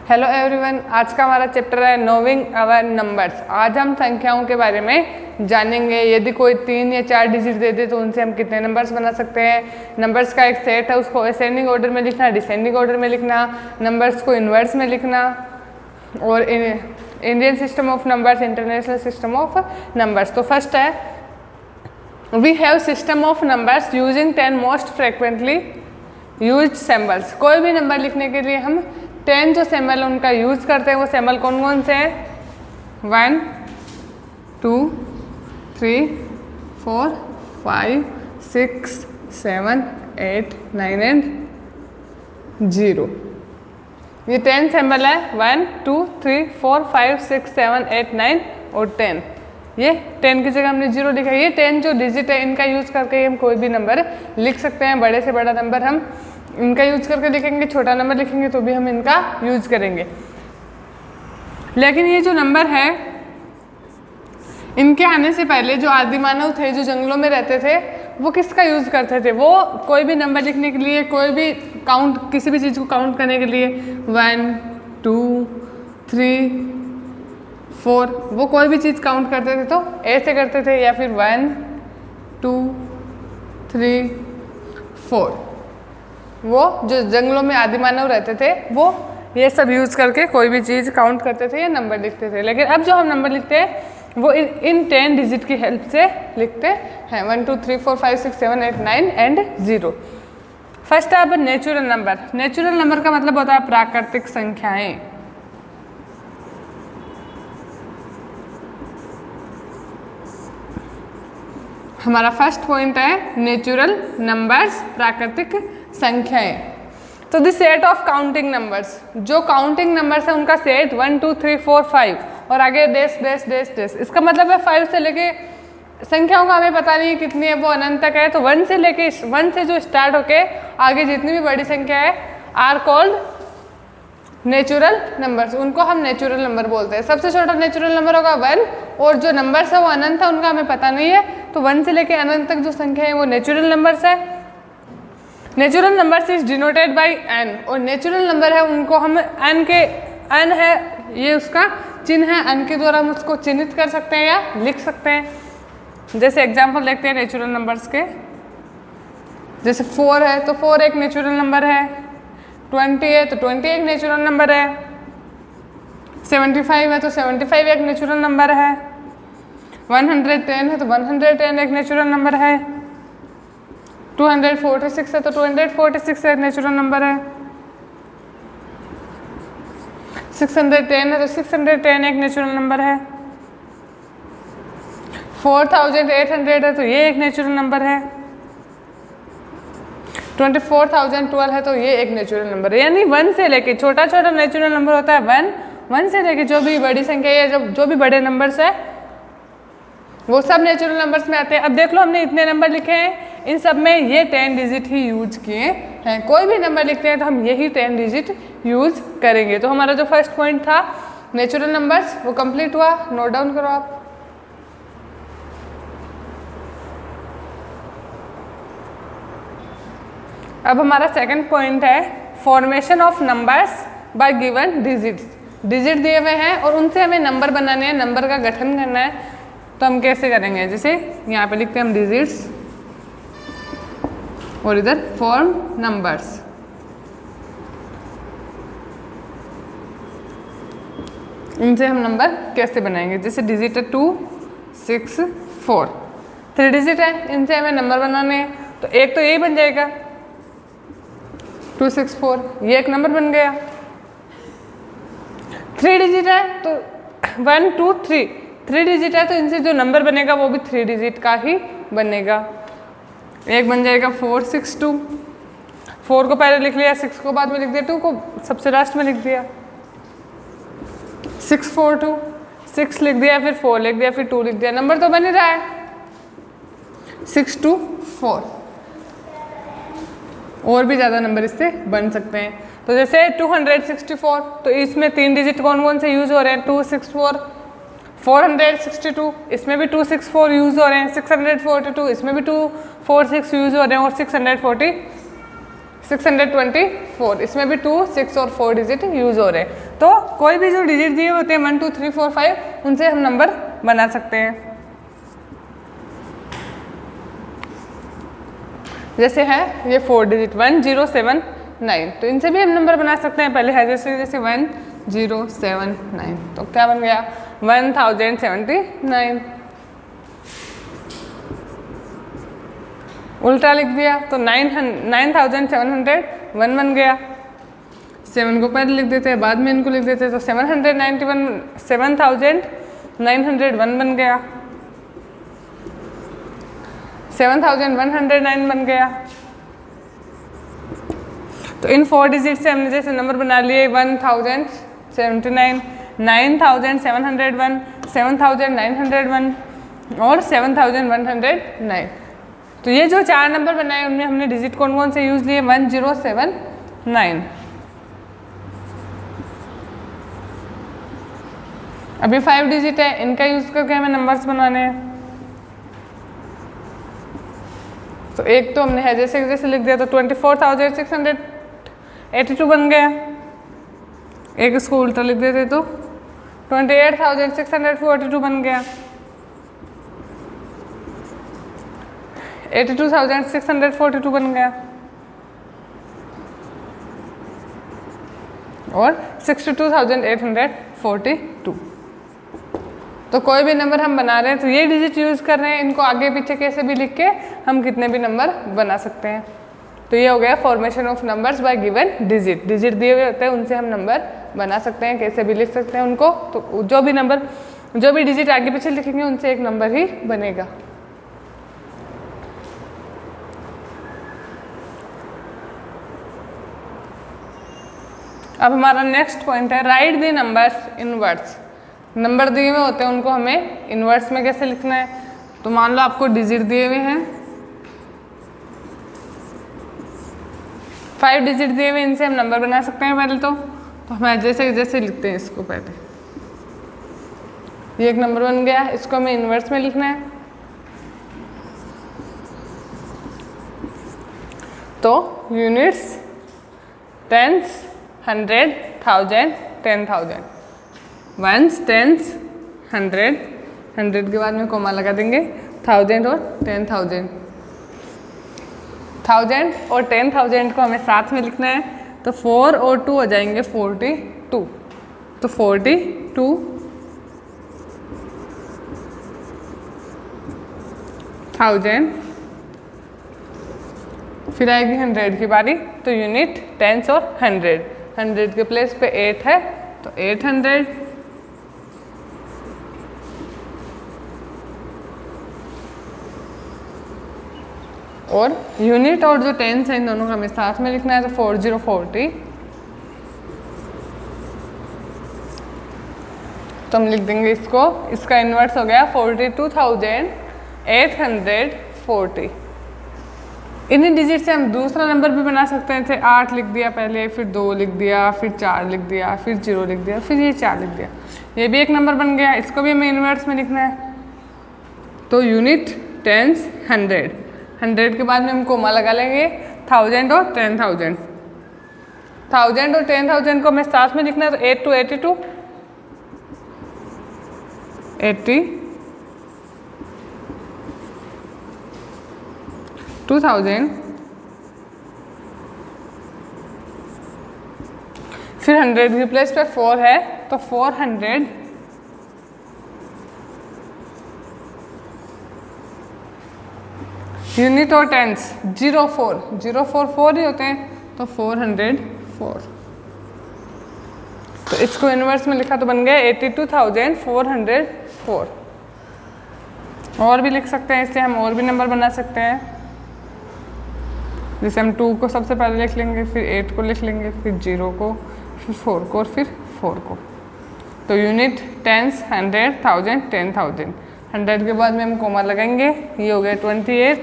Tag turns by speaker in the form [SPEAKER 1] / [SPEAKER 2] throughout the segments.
[SPEAKER 1] Hello everyone, आज का हमारा चैप्टर है नोइंग अवर नंबर्स। आज हम संख्याओं के बारे में जानेंगे। यदि कोई 3 या 4 डिजिट दे दे तो उनसे हम कितने नंबर्स बना सकते हैं। नंबर्स का एक सेट है, उसको असेंडिंग ऑर्डर में लिखना, डिसेंडिंग ऑर्डर में लिखना, नंबर्स को इन्वर्स में लिखना, और Indian system of numbers, international system of numbers. तो फर्स्ट है, we have system of numbers using 10 most frequently used symbols. कोई भी नंबर लिखने के लिए हम 10 जो सिंबल उनका यूज करते हैं, वो सिंबल कौन कौन से हैं? 1, 2, 3, 4, 5, 6, 7, 8, 9 एंड 0। ये 10 सिंबल है। 1, 2, 3, 4, 5, 6, 7, 8, 9 और 10। ये 10 की जगह हमने 0 लिखा है। ये 10 जो डिजिट है, इनका यूज करके हम कोई भी नंबर लिख सकते हैं। बड़े से बड़ा नंबर हम इनका यूज करके लिखेंगे, छोटा नंबर लिखेंगे तो भी हम इनका यूज करेंगे। लेकिन ये जो नंबर है, इनके आने से पहले जो आदि मानव थे, जो जंगलों में रहते थे, वो किसका यूज करते थे? वो कोई भी नंबर लिखने के लिए, कोई भी काउंट, किसी भी चीज को काउंट करने के लिए 1, 2, 3, 4, वो कोई भी चीज काउंट करते थे तो ऐसे करते थे, या फिर 1, 2, 3, 4। वो जो जंगलों में आदि मानव रहते थे, वो ये सब यूज करके कोई भी चीज़ काउंट करते थे या नंबर लिखते थे। लेकिन अब जो हम नंबर लिखते हैं, वो इन 10 डिजिट की हेल्प से लिखते हैं। 1, 2, 3, 4, 5, 6, 7, 8, 9 एंड 0। फर्स्ट है अब नेचुरल नंबर। नेचुरल नंबर का मतलब होता है प्राकृतिक संख्याएं। हमारा फर्स्ट पॉइंट है नेचुरल नंबर्स, प्राकृतिक संख्याएं। तो the set of counting numbers, जो काउंटिंग नंबर्स है उनका सेट 1, 2, 3, 4, 5 और आगे डैश डैश डैश डैश। इसका मतलब है 5 से लेके संख्याओं का हमें पता नहीं कितनी है, वो अनंत तक है। तो 1 से लेके 1 से जो स्टार्ट होके आगे जितनी भी बड़ी संख्या है आर कॉल्ड नेचुरल नंबर्स। उनको हम नेचुरल नंबर बोलते हैं। सबसे छोटा नेचुरल नंबर होगा 1, और जो नंबर्स है वो अनंत है, उनका हमें पता नहीं है। तो 1 से लेके अनंत तक जो संख्या है वो नेचुरल नंबर्स है। Natural numbers is denoted by n, और नेचुरल नंबर है उनको हम n है, ये उसका चिन्ह है, n के द्वारा हम उसको चिन्हित कर सकते हैं या लिख सकते हैं। जैसे एग्जांपल देखते हैं नेचुरल नंबर्स के। जैसे 4 है तो 4 एक नेचुरल नंबर है। 20 है तो 20 एक नेचुरल नंबर है। 75 है तो 75 एक नेचुरल नंबर है। 110 है तो 110 एक नेचुरल नंबर है। 246 है तो 246 एक नेचुरल नंबर है। 610 है तो 610 एक नेचुरल नंबर है। 4800 है तो ये एक नेचुरल नंबर है। 24,012 है तो ये एक नेचुरल नंबर है। यानी 1 से लेके छोटा छोटा नेचुरल नंबर होता है 1 से लेके जो भी बड़ी संख्या है, जो भी बड़े नंबर्स है, वो सब नेचुरल नंबर्स में आते हैं। अब देख लो, हमने इतने नंबर लिखे हैं, इन सब में ये 10 डिजिट ही यूज किए हैं। कोई भी नंबर लिखते हैं तो हम यही 10 डिजिट यूज करेंगे। तो हमारा जो फर्स्ट पॉइंट था नेचुरल नंबर्स, वो कंप्लीट हुआ। नोट डाउन करो आप। अब हमारा सेकंड पॉइंट है formation of numbers by given digits. Digit दिए हुए हैं और उनसे हमें नंबर बनाने हैं, नंबर का गठन करना है। तो हम कैसे करेंगे? जैसे यहाँ पे लिखते हैं हम डिजिट्स, और इधर फॉर्म नंबर्स। इनसे हम नंबर कैसे बनाएंगे? जैसे डिजिट है 2, 6, 4, 3 डिजिट है, इनसे हमें नंबर बनाने हैं। तो एक तो यही बन जाएगा 2, 6, 4, ये एक नंबर बन गया। 3 डिजिट है तो 1, 2, 3 डिजिट है, तो इनसे जो नंबर बनेगा वो भी 3 डिजिट का ही बनेगा। एक बन जाएगा 4, 6, 2। 4 को पहले लिख लिया, 6 को बाद में लिख दिया, 2 को सबसे लास्ट में लिख दिया। 6, 4, 2, 6 लिख दिया, फिर 4 लिख दिया, फिर 2 लिख दिया। नंबर तो बन ही रहा है 6, 2, 4। और भी ज़्यादा नंबर इससे बन सकते हैं। तो जैसे 264, तो इसमें 3 डिजिट कौन कौन से यूज हो रहे हैं? 264। 462, इसमें भी 264 यूज हो रहे हैं। 642, इसमें भी 246 यूज हो रहे हैं। और 624, इसमें भी 2, 6 और 4 डिजिट यूज हो रहे हैं। तो कोई भी जो डिजिट दिए होते हैं 1 2 3 4 5, उनसे हम नंबर बना सकते हैं। जैसे है ये 4 डिजिट 1 0 7 9, तो इनसे भी हम नंबर बना सकते हैं। पहले है जैसे 1 0 7 9, तो क्या बन गया 1079। उल्टा लिख दिया तो 9701 बन गया। 7 को पहले लिख देते हैं, बाद में इनको लिख देते हैं, तो 7901 बन गया, 7109 बन गया। तो इन 4 डिजिट से हमने जैसे नंबर बना लिए 1079, 9701, 7901 और 7109। तो ये जो 4 नंबर बनाए उनमें हमने डिजिट कौन कौन से यूज लिए 1079। अभी 5 डिजिट है, इनका यूज करके हमें नंबर्स बनाने हैं। तो एक तो हमने है जैसे जैसे लिख दिया, तो 24,682 बन गया। एक इसको उल्टा लिख देते तो 28,642 बन गया, 82,642 बन गया और 62,842। तो कोई भी नंबर हम बना रहे हैं तो ये डिजिट यूज़ कर रहे हैं, इनको आगे पीछे कैसे भी लिख के हम कितने भी नंबर बना सकते हैं। तो ये हो गया formation of numbers by given digit. Digit दिए हुए होते हैं, उनसे हम नंबर बना सकते हैं, कैसे भी लिख सकते हैं उनको। तो जो भी डिजिट आगे पीछे लिखेंगे उनसे एक नंबर ही बनेगा। अब हमारा नेक्स्ट पॉइंट है write the numbers in words. Number दिए हुए होते हैं, उनको हमें इनवर्स में कैसे लिखना है। तो मान लो आपको डिजिट दिए हुए हैं, 5 डिजिट दिए हुए, इनसे हम नंबर बना सकते हैं। पहले तो हम जैसे जैसे लिखते हैं इसको, पहले ये एक नंबर बन गया, इसको हमें इनवर्स में लिखना है। तो यूनिट्स, टेंस, 100, 1000, 10,000, वंस, टेंस, 100, 100 के बाद में कोमा लगा देंगे, 1000 और 10,000। 1000 और 10,000 को हमें साथ में लिखना है, तो 4 और 2 हो जाएंगे 42। तो 42,000, फिर आएगी 100 की बारी, तो यूनिट, टेंस और 100। 100 के प्लेस पे 8 है, तो 800। और यूनिट और जो टेंस है इन दोनों का हमें साथ में लिखना है, तो 4040। तो हम लिख देंगे इसको, इसका इन्वर्स हो गया 42,840। इन्हीं डिजिट से हम दूसरा नंबर भी बना सकते हैं। जैसे 8 लिख दिया पहले, फिर 2 लिख दिया, फिर 4 लिख दिया, फिर 0 लिख दिया, फिर ये 4 लिख दिया, ये भी एक नंबर बन गया। इसको भी हमें इन्वर्स में लिखना है। तो यूनिट, टेंस, 100, 100 के बाद में हम कोमा लगा लेंगे, 1000 और 10,000। 1000 और 10,000 को हमें साथ में लिखना है, तो 8 to 82, 80, 2000, फिर 100 की प्लेस पे 4 है, तो 400, यूनिट और टेंस, 04, 4 ही होते हैं, तो 404। तो इसको इनवर्स में लिखा तो बन गया 82,404। और भी लिख सकते हैं, इससे हम और भी नंबर बना सकते हैं। जैसे हम 2 को सबसे पहले लिख लेंगे, फिर 8 को लिख लेंगे, फिर 0 को, फिर 4 को और फिर 4 को। तो यूनिट, टेंस, 100, 1000, 10,000। 100 के बाद में हम कोमा लगाएंगे, ये हो गया 28।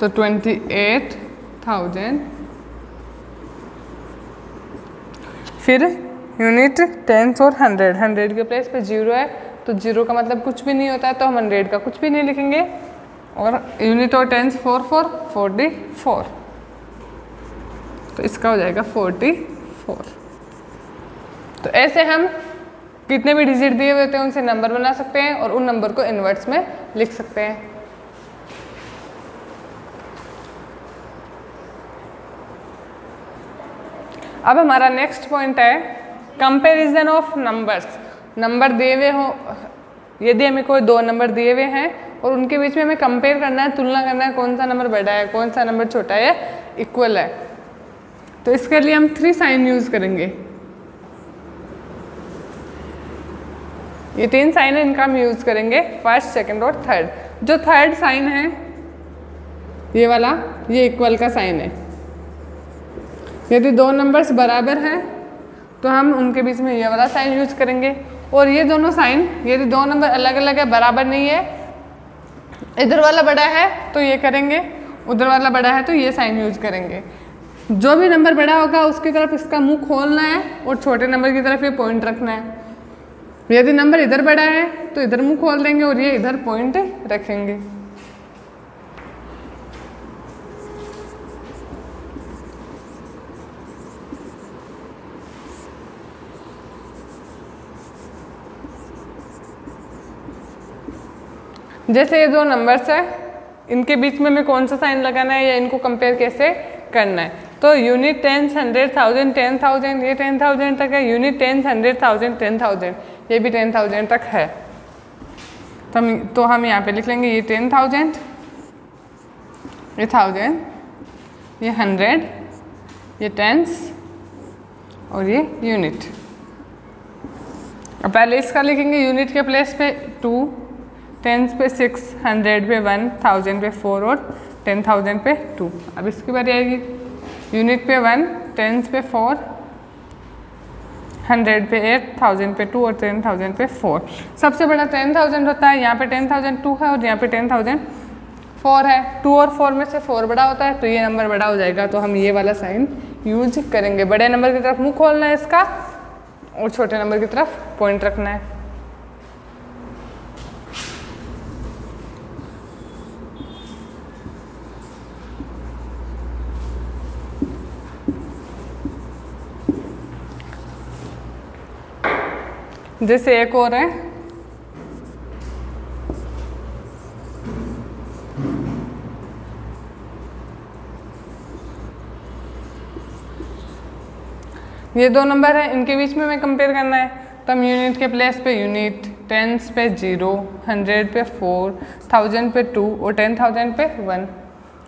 [SPEAKER 1] तो 28,000, फिर यूनिट, टेंस और 100। 100 के प्लेस पे 0 है, तो 0 का मतलब कुछ भी नहीं होता है, तो हम 100 का कुछ भी नहीं लिखेंगे। और यूनिट और टेंस 4 4 44, तो इसका हो जाएगा 44। तो ऐसे हम कितने भी डिजिट दिए हुए होते हैं उनसे नंबर बना सकते हैं और उन नंबर को इनवर्ट्स में लिख सकते हैं। अब हमारा नेक्स्ट पॉइंट है कंपैरिजन ऑफ नंबर्स। नंबर दिए हुए हो, यदि हमें कोई दो नंबर दिए हुए हैं और उनके बीच में हमें कंपेयर करना है, तुलना करना है, कौन सा नंबर बड़ा है, कौन सा नंबर छोटा है, इक्वल है, तो इसके लिए हम 3 साइन यूज करेंगे। ये 3 साइन है, इनका हम यूज करेंगे फर्स्ट, सेकंड और थर्ड। जो थर्ड साइन है ये वाला, ये इक्वल का साइन है। यदि दो नंबर्स बराबर हैं तो हम उनके बीच में ये वाला साइन यूज करेंगे। और ये दोनों साइन, यदि दो नंबर अलग अलग है, बराबर नहीं है, इधर वाला बड़ा है तो ये करेंगे, उधर वाला बड़ा है तो ये साइन यूज करेंगे। जो भी नंबर बड़ा होगा उसकी तरफ इसका मुंह खोलना है और छोटे नंबर की तरफ ये पॉइंट रखना है। यदि नंबर इधर बड़ा है तो इधर मुंह खोल देंगे और ये इधर पॉइंट रखेंगे। जैसे ये दो नंबर्स है, इनके बीच में हमें कौन सा साइन लगाना है या इनको कंपेयर कैसे करना है। तो यूनिट, टेंस, 100,000, 10,000, ये 10,000 तक है। यूनिट, टेंस, 100,000, 10,000, ये भी 10,000 तक है। तो हम यहाँ पे लिख लेंगे ये 10,000, ये 1000, ये 100, ये टेंस और ये यूनिट। अब पहले इसका लिखेंगे यूनिट के प्लेस पे 2, टेंस पे 6, 100 पे 1, 1000 पे 4 और 10,000 पे 2। अब इसकी बारी आएगी। यूनिट पे 1, टेंस पे 4, 100 पे 8, 1000 पे 2 और 10,000 पे 4। सबसे बड़ा 10,000 होता है, यहाँ पे 10,002 है और यहाँ पे 10,004 है। 2 और 4 में से 4 बड़ा होता है तो ये नंबर बड़ा हो जाएगा, तो हम ये वाला साइन यूज करेंगे। बड़े नंबर की तरफ मुँह खोलना है इसका और छोटे नंबर की तरफ पॉइंट रखना है। जैसे एक और है, ये दो नंबर है, इनके बीच में हमें कंपेयर करना है। तो हम यूनिट के प्लेस पे यूनिट, टेंस पे 0, 100 पे 4, 1000 पे 2 और 10,000 पे 1।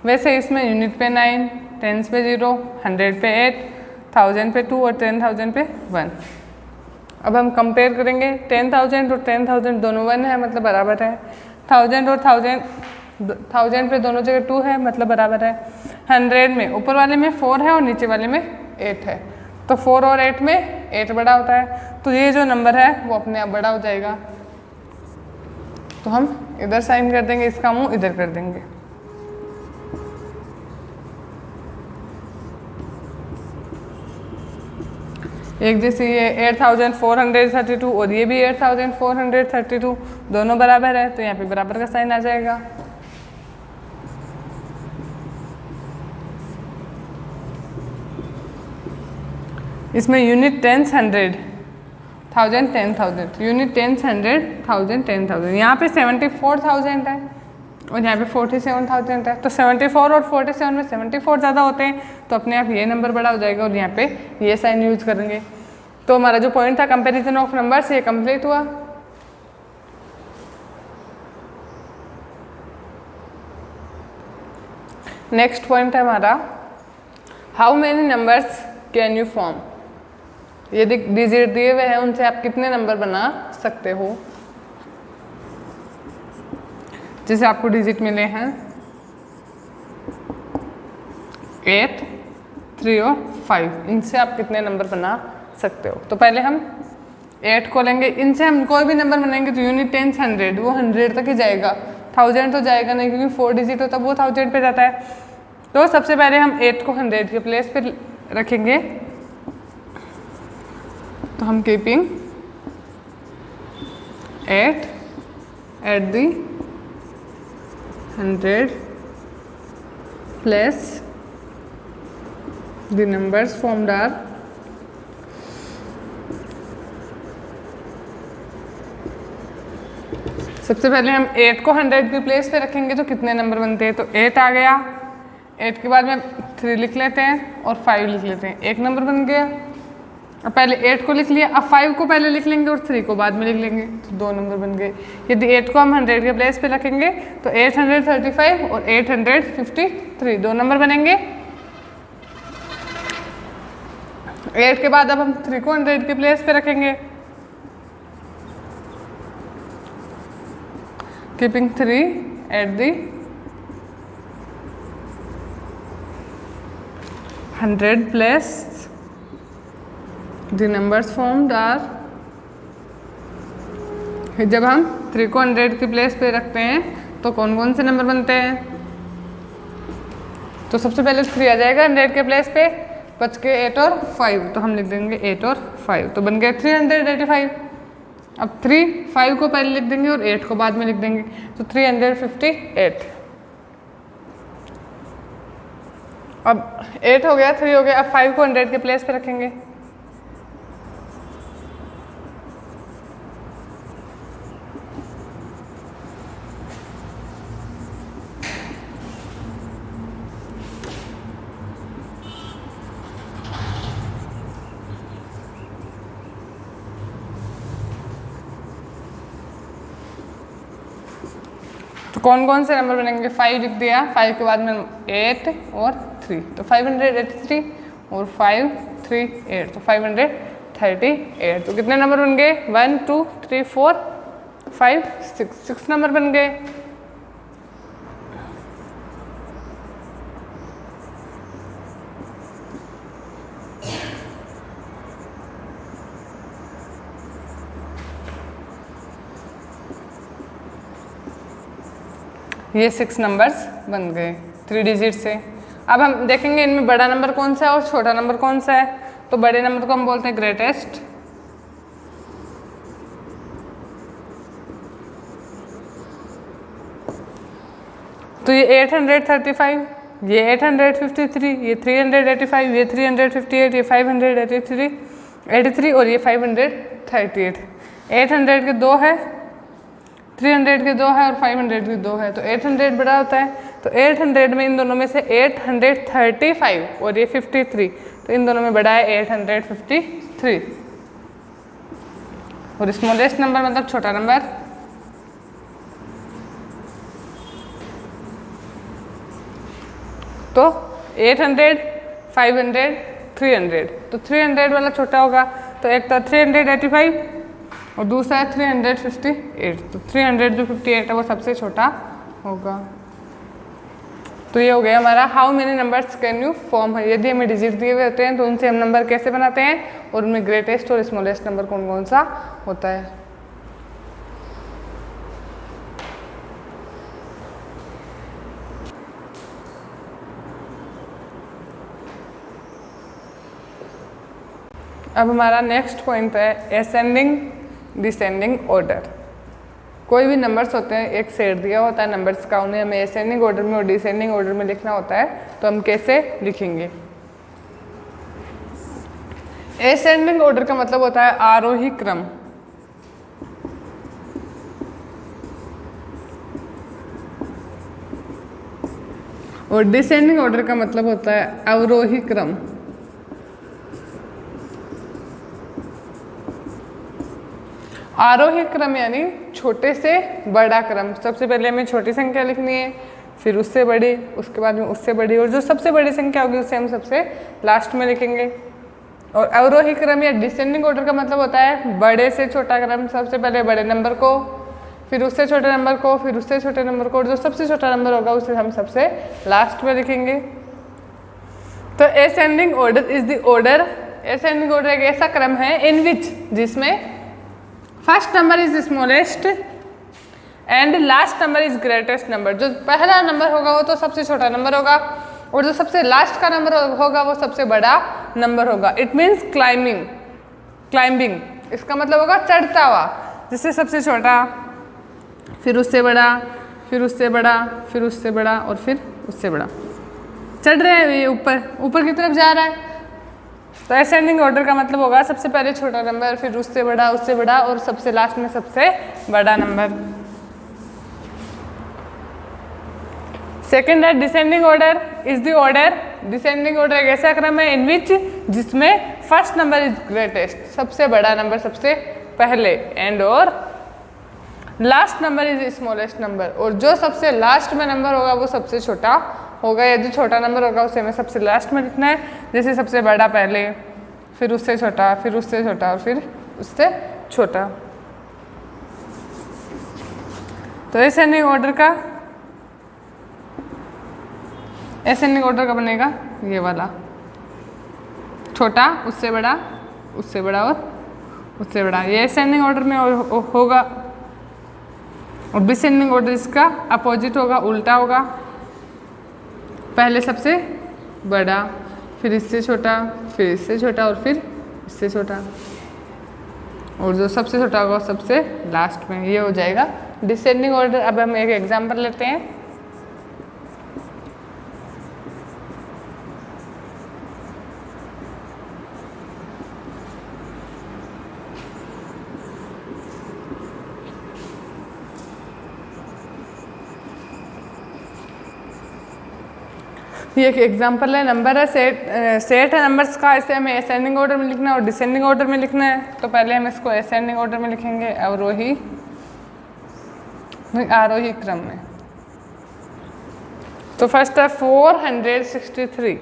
[SPEAKER 1] वैसे इसमें यूनिट पे 9, टेंस पे 0, 100 पे 8, 1000 पे 2 और 10,000 पे 1। अब हम कंपेयर करेंगे। 10,000 और 10,000 दोनों 1 है, मतलब बराबर है। 1000 और 1000 पे दोनों जगह 2 है, मतलब बराबर है। 100 में ऊपर वाले में 4 है और नीचे वाले में 8 है, तो 4 और 8 में 8 बड़ा होता है, तो ये जो नंबर है वो अपने आप बड़ा हो जाएगा। तो हम इधर साइन कर देंगे, इसका मुंह इधर कर देंगे। एक जैसे ये 8,432 और ये भी 8,432, दोनों बराबर है, तो यहाँ पे बराबर का साइन आ जाएगा। इसमें यूनिट, टेंस, 100, 1000, 10,000, यूनिट, टेंस, 100, 1000, 10,000। यहाँ पे 74,000 है और यहाँ पे 47,000 है, तो 74 और 47 में 74 ज़्यादा होते हैं, तो अपने आप ये नंबर बड़ा हो जाएगा और यहाँ पे ये साइन यूज करेंगे। तो हमारा जो पॉइंट था कंपैरिजन ऑफ नंबर्स, ये कंप्लीट हुआ। नेक्स्ट पॉइंट है हमारा, how many numbers can you form. यदि डिजिट दिए हुए हैं उनसे आप कितने नंबर बना सकते हो। जैसे आपको डिजिट मिले हैं 8, 3 और 5, इनसे आप कितने नंबर बना सकते हो। तो पहले हम 8 को लेंगे, इनसे हम कोई भी नंबर बनाएंगे तो यूनिट, टेंस, 100, वो 100 तक ही जाएगा, 1000 तो जाएगा नहीं, क्योंकि 4 डिजिट होता है, वो 1000 पे जाता है। तो सबसे पहले हम 8 को 100 के प्लेस पे रखेंगे, तो हम keeping 8 eight the 100 plus the numbers formed are सबसे पहले हम 8 को 100 की प्लेस पे रखेंगे तो कितने नंबर बनते हैं, तो 8 आ गया, 8 के बाद में 3 लिख लेते हैं और 5 लिख लेते हैं, एक नंबर बन गया। अब पहले 8 को लिख लिया, अब 5 को पहले लिख लेंगे और 3 को बाद में लिख लेंगे, तो 2 नंबर बन गए। यदि 8 को हम 100 के प्लेस पे रखेंगे तो 835 और 853 2 नंबर बनेंगे। 8 के बाद अब हम 3 को 100 के प्लेस पे रखेंगे, keeping 3 at the 100 plus the numbers formed are. जब हम 3 को 100 की प्लेस पे रखते हैं तो कौन कौन से नंबर बनते हैं, तो सबसे पहले 3 आ जाएगा 100 के प्लेस पे, बच के 8 और 5, तो हम लिख देंगे 8 और 5, तो बन गया 385। अब 3 5 को पहले लिख देंगे और 8 को बाद में लिख देंगे, तो 358। अब 8 हो गया, 3 हो गया, अब 5 को 100 के प्लेस पे रखेंगे, तो कौन कौन से नंबर बनेंगे, 5 लिख दिया, 5 के बाद में 8 और 3, तो 583 और 5 3 8, तो 538। तो कितने नंबर बन गए, 1 2 3 4 5 6 नंबर बन गए। ये 6 नंबर्स बन गए 3 डिजिट से। अब हम देखेंगे इनमें बड़ा नंबर कौन सा है और छोटा नंबर कौन सा है, तो बड़े नंबर को हम बोलते हैं ग्रेटेस्ट, तो ये 835, ये 853, ये 385, ये 358, ये 583 और ये 538। 800 के 2 है, 300 के 2 है और 500 के 2 है, तो 800 बड़ा होता है, तो 800 में इन दोनों में से 835 और ये 53, तो इन दोनों में बड़ा है 853। और स्मॉलेस्ट नंबर मतलब छोटा नंबर, तो 800 500 300, तो 300 वाला छोटा होगा, तो एक था 385 और दूसरा है 358, तो 300 जो 58 है वो सबसे छोटा होगा। तो ये हो गया हमारा how many numbers can you form है। यदि हमें डिजिट दिए हुए होते हैं तो उनसे हम नंबर कैसे बनाते हैं और उनमें ग्रेटेस्ट और स्मॉलेस्ट नंबर कौन कौन सा होता है। अब हमारा नेक्स्ट पॉइंट है असेंडिंग डिसेंडिंग ऑर्डर। कोई भी नंबर्स होते हैं, एक सेट दिया होता है नंबर्स का, उन्हें हमें असेंडिंग ऑर्डर में और डिसेंडिंग ऑर्डर में लिखना होता है, तो हम कैसे लिखेंगे। असेंडिंग ऑर्डर का मतलब होता है आरोही क्रम, और डिसेंडिंग ऑर्डर का मतलब होता है अवरोही क्रम। आरोही क्रम यानी छोटे से बड़ा क्रम। सबसे पहले हमें छोटी संख्या लिखनी है, फिर उससे बड़ी, उसके बाद में उससे बड़ी, और जो सबसे बड़ी संख्या होगी उसे हम सबसे लास्ट में लिखेंगे। और अवरोही क्रम या डिसेंडिंग ऑर्डर का मतलब होता है बड़े से छोटा क्रम। सबसे पहले बड़े नंबर को, फिर उससे छोटे नंबर को, फिर उससे छोटे नंबर को, और जो सबसे छोटा नंबर होगा उसे हम सबसे लास्ट में लिखेंगे। तो ascending order is the order, ascending order एक ऐसा क्रम है इन विच, जिसमें first number is smallest and last number is greatest number. जो पहला नंबर होगा वो तो सबसे छोटा नंबर होगा, और जो सबसे लास्ट का नंबर होगा वो सबसे बड़ा नंबर होगा। इट मीन्स क्लाइंबिंग, क्लाइंबिंग इसका मतलब होगा चढ़ता हुआ, जिससे सबसे छोटा, फिर उससे बड़ा, फिर उससे बड़ा, फिर उससे बड़ा और फिर उससे बड़ा। चढ़ रहे हैं ये ऊपर, ऊपर की तरफ जा रहा है। तो असेंडिंग ऑर्डर का मतलब होगा सबसे पहले छोटा नंबर, फिर उससे बड़ा और सबसे लास्ट में सबसे बड़ा नंबर। सेकेंड है descending order is the order. Descending order एक ऐसा क्रम है इन विच जिसमें फर्स्ट नंबर इज ग्रेटेस्ट, सबसे बड़ा नंबर सबसे पहले, एंड और last number is smallest number, और जो सबसे लास्ट में नंबर होगा वो सबसे छोटा होगा, या जो छोटा नंबर होगा उसे हमें सबसे लास्ट में लिखना है। जैसे सबसे बड़ा पहले, फिर उससे छोटा, फिर उससे छोटा और फिर उससे छोटा। तो असेंडिंग ऑर्डर का बनेगा ये वाला, छोटा, उससे बड़ा और उससे बड़ा। ये असेंडिंग ऑर्डर में होगा। और डिसेंडिंग ऑर्डर इसका अपोजिट होगा, उल्टा होगा। पहले सबसे बड़ा, फिर इससे छोटा, फिर इससे छोटा और फिर इससे छोटा, और जो सबसे छोटा होगा सबसे लास्ट में। ये हो जाएगा डिसेंडिंग ऑर्डर। अब हम एक एग्जांपल लेते हैं। ये एक एग्जांपल है, नंबर है, सेट है नंबर्स का। इसे हमें असेंडिंग ऑर्डर में लिखना है और डिसेंडिंग ऑर्डर में लिखना है। तो पहले हम इसको असेंडिंग ऑर्डर में लिखेंगे, आरोही क्रम में। तो फर्स्ट है 463,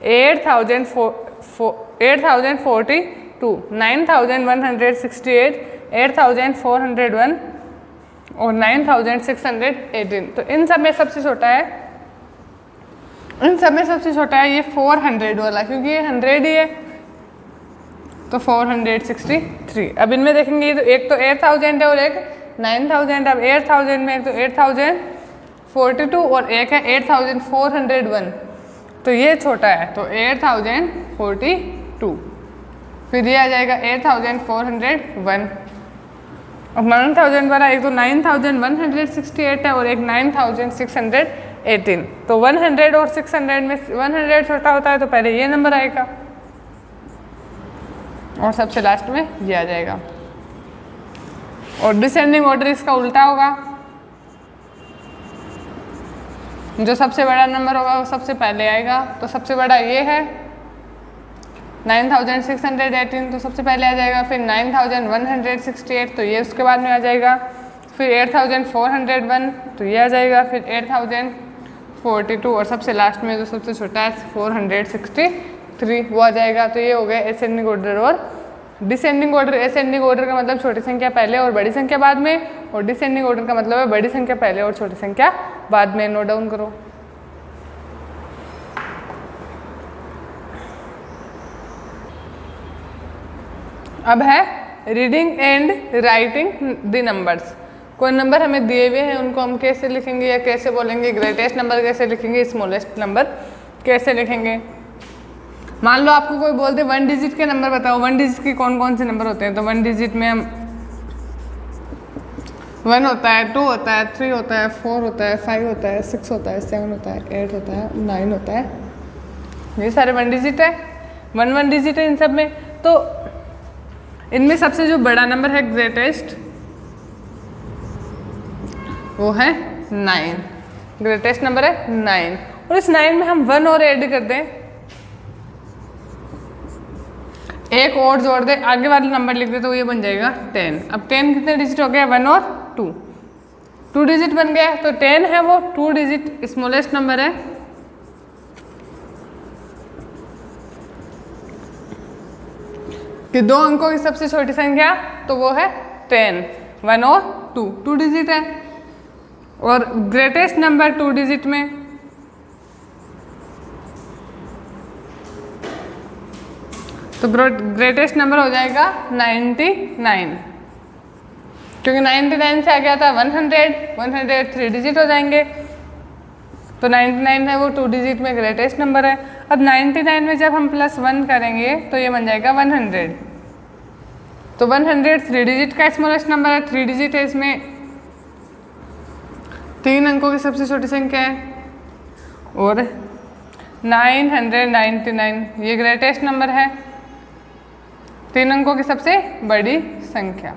[SPEAKER 1] 8042, 9168, 8401 और 9618। तो इन सब में सबसे छोटा है, ये 400 वाला, क्योंकि ये 100 ही है। तो 463। अब इनमें देखेंगे तो एक तो 8000 है और एक 9000 है। अब 8000 में एक तो 8042 और एक है 8401, तो ये छोटा है, तो 8042। फिर ये आ जाएगा 8401। और 9000 वाला एक तो 9168 है और एक 9618। तो 100 और 600 में 100 छोटा होता है, तो पहले ये नंबर आएगा और सबसे लास्ट में ये आ जाएगा। और डिसेंडिंग ऑर्डर इसका उल्टा होगा, जो सबसे बड़ा नंबर होगा वो सबसे पहले आएगा। तो सबसे बड़ा ये है 9618, तो सबसे पहले आ जाएगा। फिर 9168, तो ये उसके बाद में आ जाएगा। फिर 8401, तो ये आ जाएगा। फिर 8042 और सबसे लास्ट में जो सबसे छोटा है 463, वो आ जाएगा। तो ये हो गया असेंडिंग ऑर्डर और डिसेंडिंग ऑर्डर। असेंडिंग ऑर्डर का मतलब छोटी संख्या पहले और बड़ी संख्या बाद में, और डिसेंडिंग ऑर्डर का मतलब है बड़ी संख्या पहले और छोटी संख्या बाद में। नोट डाउन करो। अब है reading and writing the numbers. कोई नंबर हमें दिए हुए हैं, उनको हम कैसे लिखेंगे या कैसे बोलेंगे। ग्रेटेस्ट नंबर कैसे लिखेंगे, स्मॉलेस्ट नंबर कैसे लिखेंगे। मान लो आपको कोई बोलते 1 डिजिट के नंबर बताओ, 1 डिजिट के कौन कौन से नंबर होते हैं। तो 1 डिजिट में हम 1 होता है, 2 होता है, 3 होता है, 4 होता है, 5 होता है, 6 होता है, 7 होता है, 8 होता है, 9 होता है। ये सारे 1 डिजिट है, 1 डिजिट है इन सब में। तो इनमें सबसे जो बड़ा नंबर है ग्रेटेस्ट, वो है 9। ग्रेटेस्ट नंबर है 9, और इस 9 में हम 1 और ऐड कर दें, एक और जोड़ दे, आगे वाले नंबर लिख दे, तो ये बन जाएगा 10। अब 10 कितने डिजिट हो गया, 1 और 2 डिजिट बन गया। तो 10 है वो 2 डिजिट स्मॉलेस्ट नंबर है। कि 2 अंकों की सबसे छोटी संख्या, तो वो है 10। 1 और 2 डिजिट है। और ग्रेटेस्ट नंबर 2 डिजिट में, तो ग्रेटेस्ट नंबर हो जाएगा 99, क्योंकि 99 से आ गया था 100 3 डिजिट हो जाएंगे। तो 99 है वो 2 डिजिट में ग्रेटेस्ट नंबर है। अब 99 में जब हम +1 करेंगे तो ये बन जाएगा 100। तो 100 3 डिजिट का स्मॉलेस्ट नंबर है, 3 डिजिट है इसमें। 3 अंकों की सबसे छोटी संख्या है। और 999 ये ग्रेटेस्ट नंबर है, 3 अंकों की सबसे बड़ी संख्या।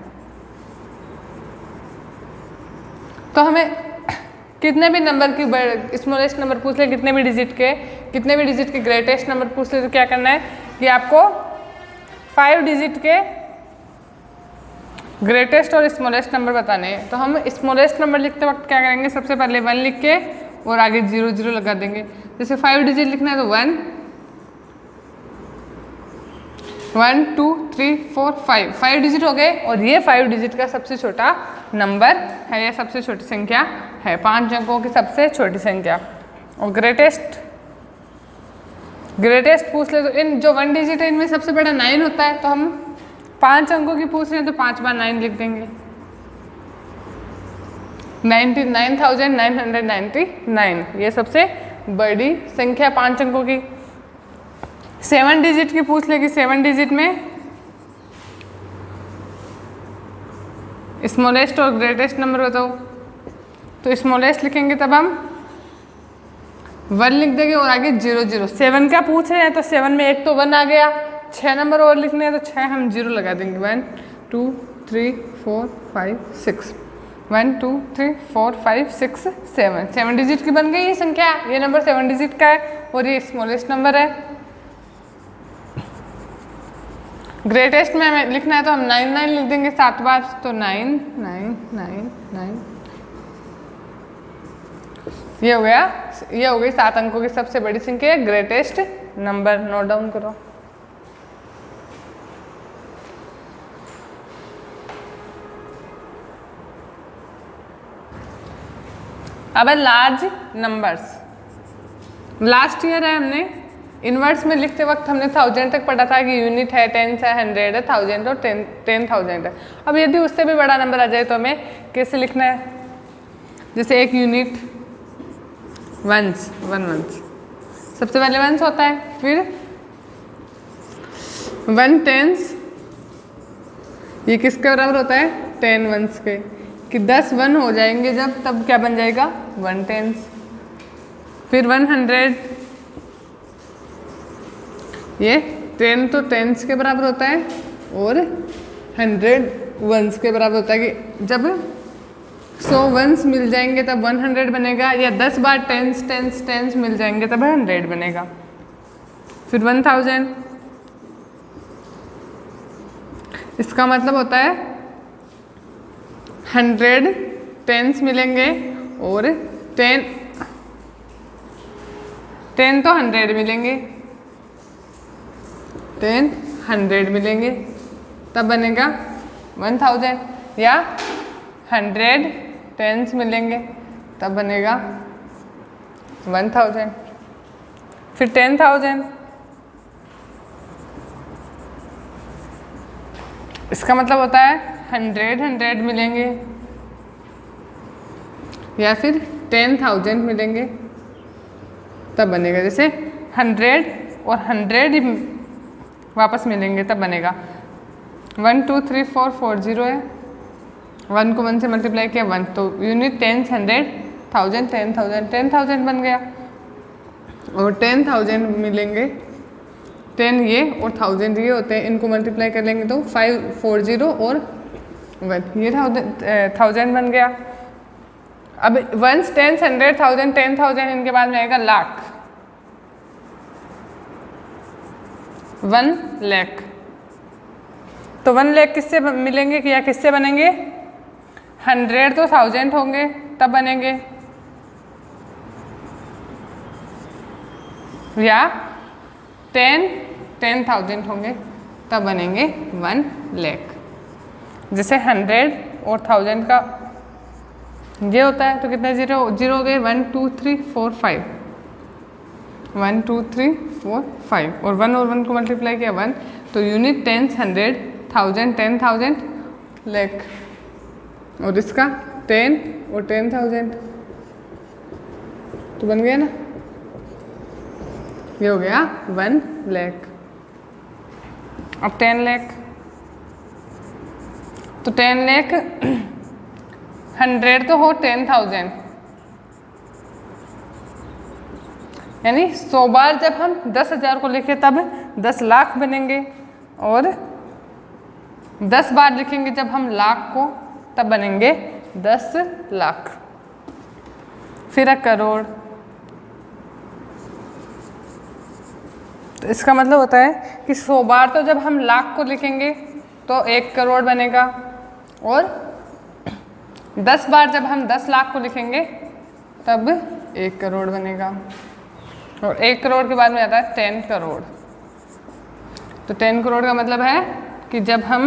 [SPEAKER 1] तो हमें कितने भी नंबर की स्मॉलेस्ट नंबर पूछ ले, कितने भी डिजिट के ग्रेटेस्ट नंबर पूछ ले, तो क्या करना है कि आपको 5 डिजिट के ग्रेटेस्ट और स्मॉलेस्ट नंबर बताने हैं। तो हम स्मॉलेस्ट नंबर लिखते वक्त क्या करेंगे, सबसे पहले 1 लिख के और आगे 0 0 लगा देंगे। जैसे 5 डिजिट लिखना है तो 1 1 2 3 4 5 डिजिट हो गए। और ये 5 डिजिट का सबसे छोटा नंबर है, ये सबसे छोटी संख्या है, 5 अंकों की सबसे छोटी संख्या। और ग्रेटेस्ट पूछ ले तो इन जो 1 डिजिट है इनमें सबसे बड़ा 9 होता है। तो हम 5 अंकों की पूछ रहे हैं तो 5 बार 9 लिख देंगे, 99,999 ये सबसे बड़ी संख्या 5 अंकों की। 7 डिजिट की पूछ लेगी, 7 डिजिट में स्मॉलेस्ट और ग्रेटेस्ट नंबर बताओ। तो स्मॉलेस्ट लिखेंगे तब हम 1 लिख देंगे और आगे 0 0। 7 क्या पूछ रहे हैं तो 7 में एक तो 1 आ गया, 6 नंबर और लिखने हैं तो 6 हम 0 लगा देंगे। 1 2 3 4 5 6 1 2 3 4 5 6 7 डिजिट की बन गई ये संख्या। ये नंबर 7 डिजिट का है और ये स्मॉलेस्ट नंबर है। ग्रेटेस्ट में हमें लिखना है तो हम 99 लिख देंगे 7 बार, तो 9 9 9 9 ये हो गया। ये हो गई 7 अंकों की सबसे बड़ी संख्या, ग्रेटेस्ट नंबर। नोट डाउन करो। अब है लार्ज नंबर्स। लास्ट ईयर है, हमने इनवर्स में लिखते वक्त हमने 1000 तक पढ़ा था कि यूनिट है, टेंस है, 100 है, 1000 और 10,000 है। अब यदि उससे भी बड़ा नंबर आ जाए तो हमें कैसे लिखना है, जैसे एक यूनिट वंस, 1 वंस, सबसे पहले वंस होता है, फिर 1 टेंस, ये किसके बराबर होता है 10 वंस के, कि 10 1 हो जाएंगे जब, तब क्या बन जाएगा 1 टेंस। फिर 100, ये 10 तो टेंस के बराबर होता है और 100 वंस के बराबर होता है, कि जब 100 वंस मिल जाएंगे तब 100 बनेगा, या 10 बार टेंस मिल जाएंगे तब 100 बनेगा। फिर 1000, इसका मतलब होता है 100 टेंस मिलेंगे और 10 तो 100 मिलेंगे, 10 100 मिलेंगे तब बनेगा 1000, या 100 टेंस मिलेंगे तब बनेगा 1000। फिर 10,000, इसका मतलब होता है 100 मिलेंगे या फिर 10,000 मिलेंगे तब बनेगा। जैसे 100 और 100 वापस मिलेंगे तब बनेगा। 1 2 3 4 4 0 है, 1 को 1 से मल्टीप्लाई किया 1, तो यूनिट टेंस 100 1000 10,000 बन गया। और 10,000 मिलेंगे, 10 ये और 1000 ये होते हैं, इनको मल्टीप्लाई कर लेंगे तो 5 4 0 और 1, ये 1000 बन गया। अब 1 10 100 1000 10,000, इनके बाद में आएगा लाख, 1 लाख। तो 1 लाख किससे मिलेंगे या किससे बनेंगे, 100 तो 1000 होंगे तब बनेंगे, या 10,000 होंगे तब बनेंगे 1 लाख। जैसे 100 और 1000 का ये होता है तो कितने जीरो हो गए, 1 2 3 4 5, 1 2 3 4 5, और 1 और 1 को मल्टीप्लाई किया 1, तो यूनिट टेंस 100 1000 10,000 लाख, और इसका 10 और 10,000 तो बन गया ना, ये हो गया 1 लाख। अब 10 लाख, तो 10 लाख 100 तो हो 10,000, यानी 100 बार जब हम 10,000 को लिखें तब 10 लाख बनेंगे, और 10 बार लिखेंगे जब हम लाख को तब बनेंगे 10 लाख। फिर करोड़, तो इसका मतलब होता है कि 100 बार तो जब हम लाख को लिखेंगे तो 1 करोड़ बनेगा, और 10 बार जब हम 10 लाख को लिखेंगे तब 1 करोड़ बनेगा, और 1 करोड़ के बाद में आता है 10 करोड़। तो 10 करोड़ का मतलब है कि जब हम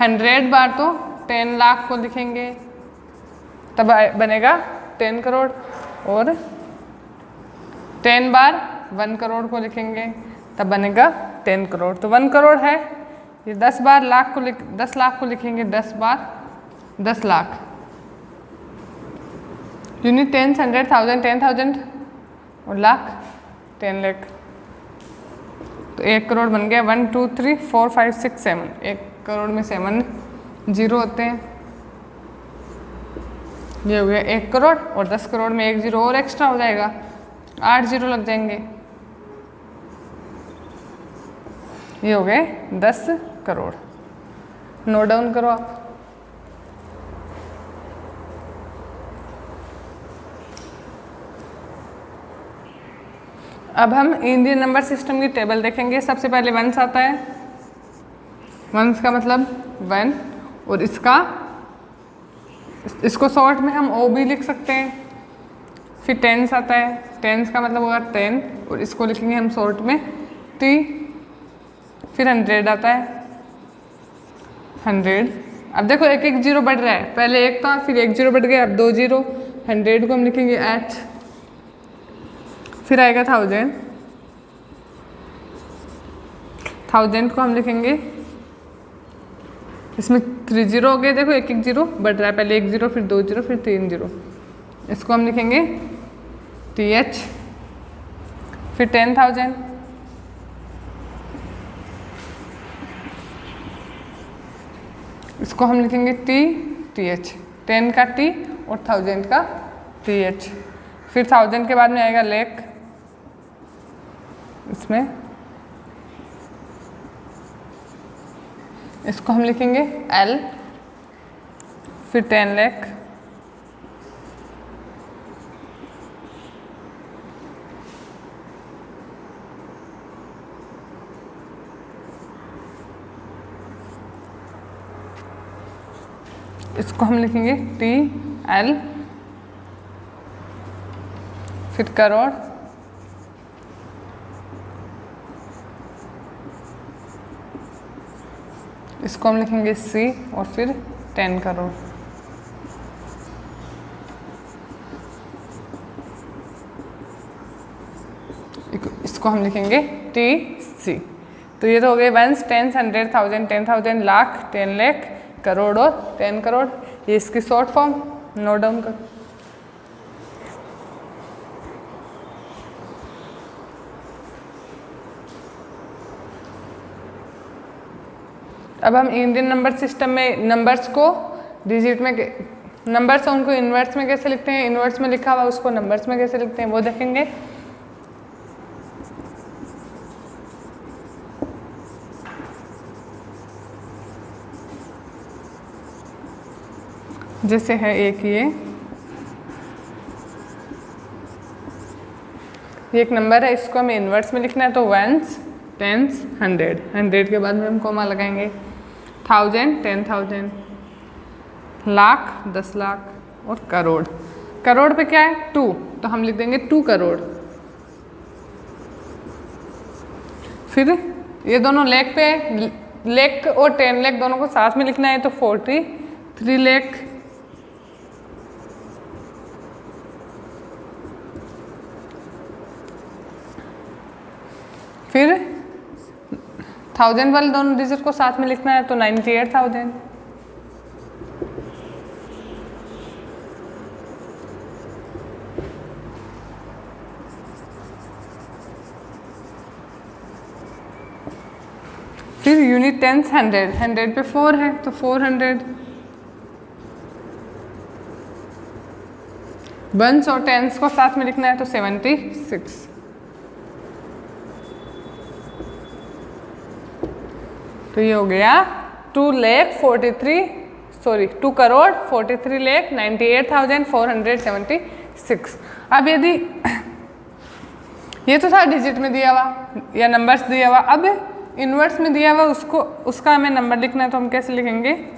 [SPEAKER 1] 100 बार तो 10 लाख को लिखेंगे तब बनेगा 10 करोड़, और 10 बार 1 करोड़ को लिखेंगे तब बनेगा 10 करोड़। तो 1 करोड़ है ये 10 बार लाख को 10 लाख को लिखेंगे 10 बार 10 लाख। यूनिट 10, 100, 1000, 10,000 और लाख 10 लाख। तो 1 करोड़ बन गया 1 2 3 4 5 6 7। 1 करोड़ में 7 जीरो होते हैं, ये हो गया 1 करोड़, और 10 करोड़ में 1 जीरो और एक्स्ट्रा हो जाएगा, 8 जीरो लग जाएंगे, ये हो गए 10 करोड़। नोट डाउन करो आप। अब हम इंडियन नंबर सिस्टम की टेबल देखेंगे। सबसे पहले वंस आता है, वंस का मतलब 1, और इसको शॉर्ट में हम ओ भी लिख सकते हैं। फिर टेंस आता है, टेंस का मतलब होगा 10, और इसको लिखेंगे हम शॉर्ट में टी। फिर 100 आता है, 100। अब देखो एक एक जीरो बढ़ रहा है, पहले 1 था फिर 1 जीरो बढ़ गया, अब 2 जीरो। 100 को हम लिखेंगे H। फिर आएगा 1000, 1000 को हम लिखेंगे, इसमें 3 जीरो हो गए, देखो एक एक जीरो बढ़ रहा है, पहले 1 जीरो फिर 2 जीरो फिर 3 जीरो, इसको हम लिखेंगे TH। फिर 10,000, इसको हम लिखेंगे TH, 10 का T और 1000 का TH। फिर 1000 के बाद में आएगा लाख, इसमें इसको हम लिखेंगे L। फिर 10 लाख, इसको हम लिखेंगे TL। फिर करोड़, इसको हम लिखेंगे C, और फिर 10 करोड़। इसको हम लिखेंगे TC। तो ये तो हो गए वंस, 10, 100, 1000, 10,000, लाख, 10 लाख, करोड़ और 10 करोड़। ये इसकी शॉर्ट फॉर्म नोट डाउन कर। अब हम इंडियन नंबर सिस्टम में नंबर्स को डिजिट में, नंबर्स उनको इन्वर्स में कैसे लिखते हैं, इन्वर्स में लिखा हुआ उसको नंबर्स में कैसे लिखते हैं वो देखेंगे। जैसे है एक ये एक नंबर है, इसको हमें इन्वर्स में लिखना है, तो वंस, टेंस, 100, 100 के बाद में हम कॉमा लगाएंगे, 1000, 10,000, लाख, 10 लाख, और करोड़। करोड़ पे क्या है 2, तो हम लिख देंगे 2 करोड़। फिर ये दोनों लाख पे, लाख और 10 लाख दोनों को साथ में लिखना है, तो 43 लाख। फिर 1000 वाले दोनों डिजिट को साथ में लिखना है, तो 98,000। फिर यूनिट 10, 100, 100 पे 4 है, तो 400। वंस और टेंस को साथ में लिखना है तो 76। तो ये हो गया 2,43,98,476। अब यदि ये तो था डिजिट में दिया हुआ या नंबर्स दिया हुआ, अब इनवर्स में दिया हुआ उसका हमें नंबर लिखना है तो हम कैसे लिखेंगे?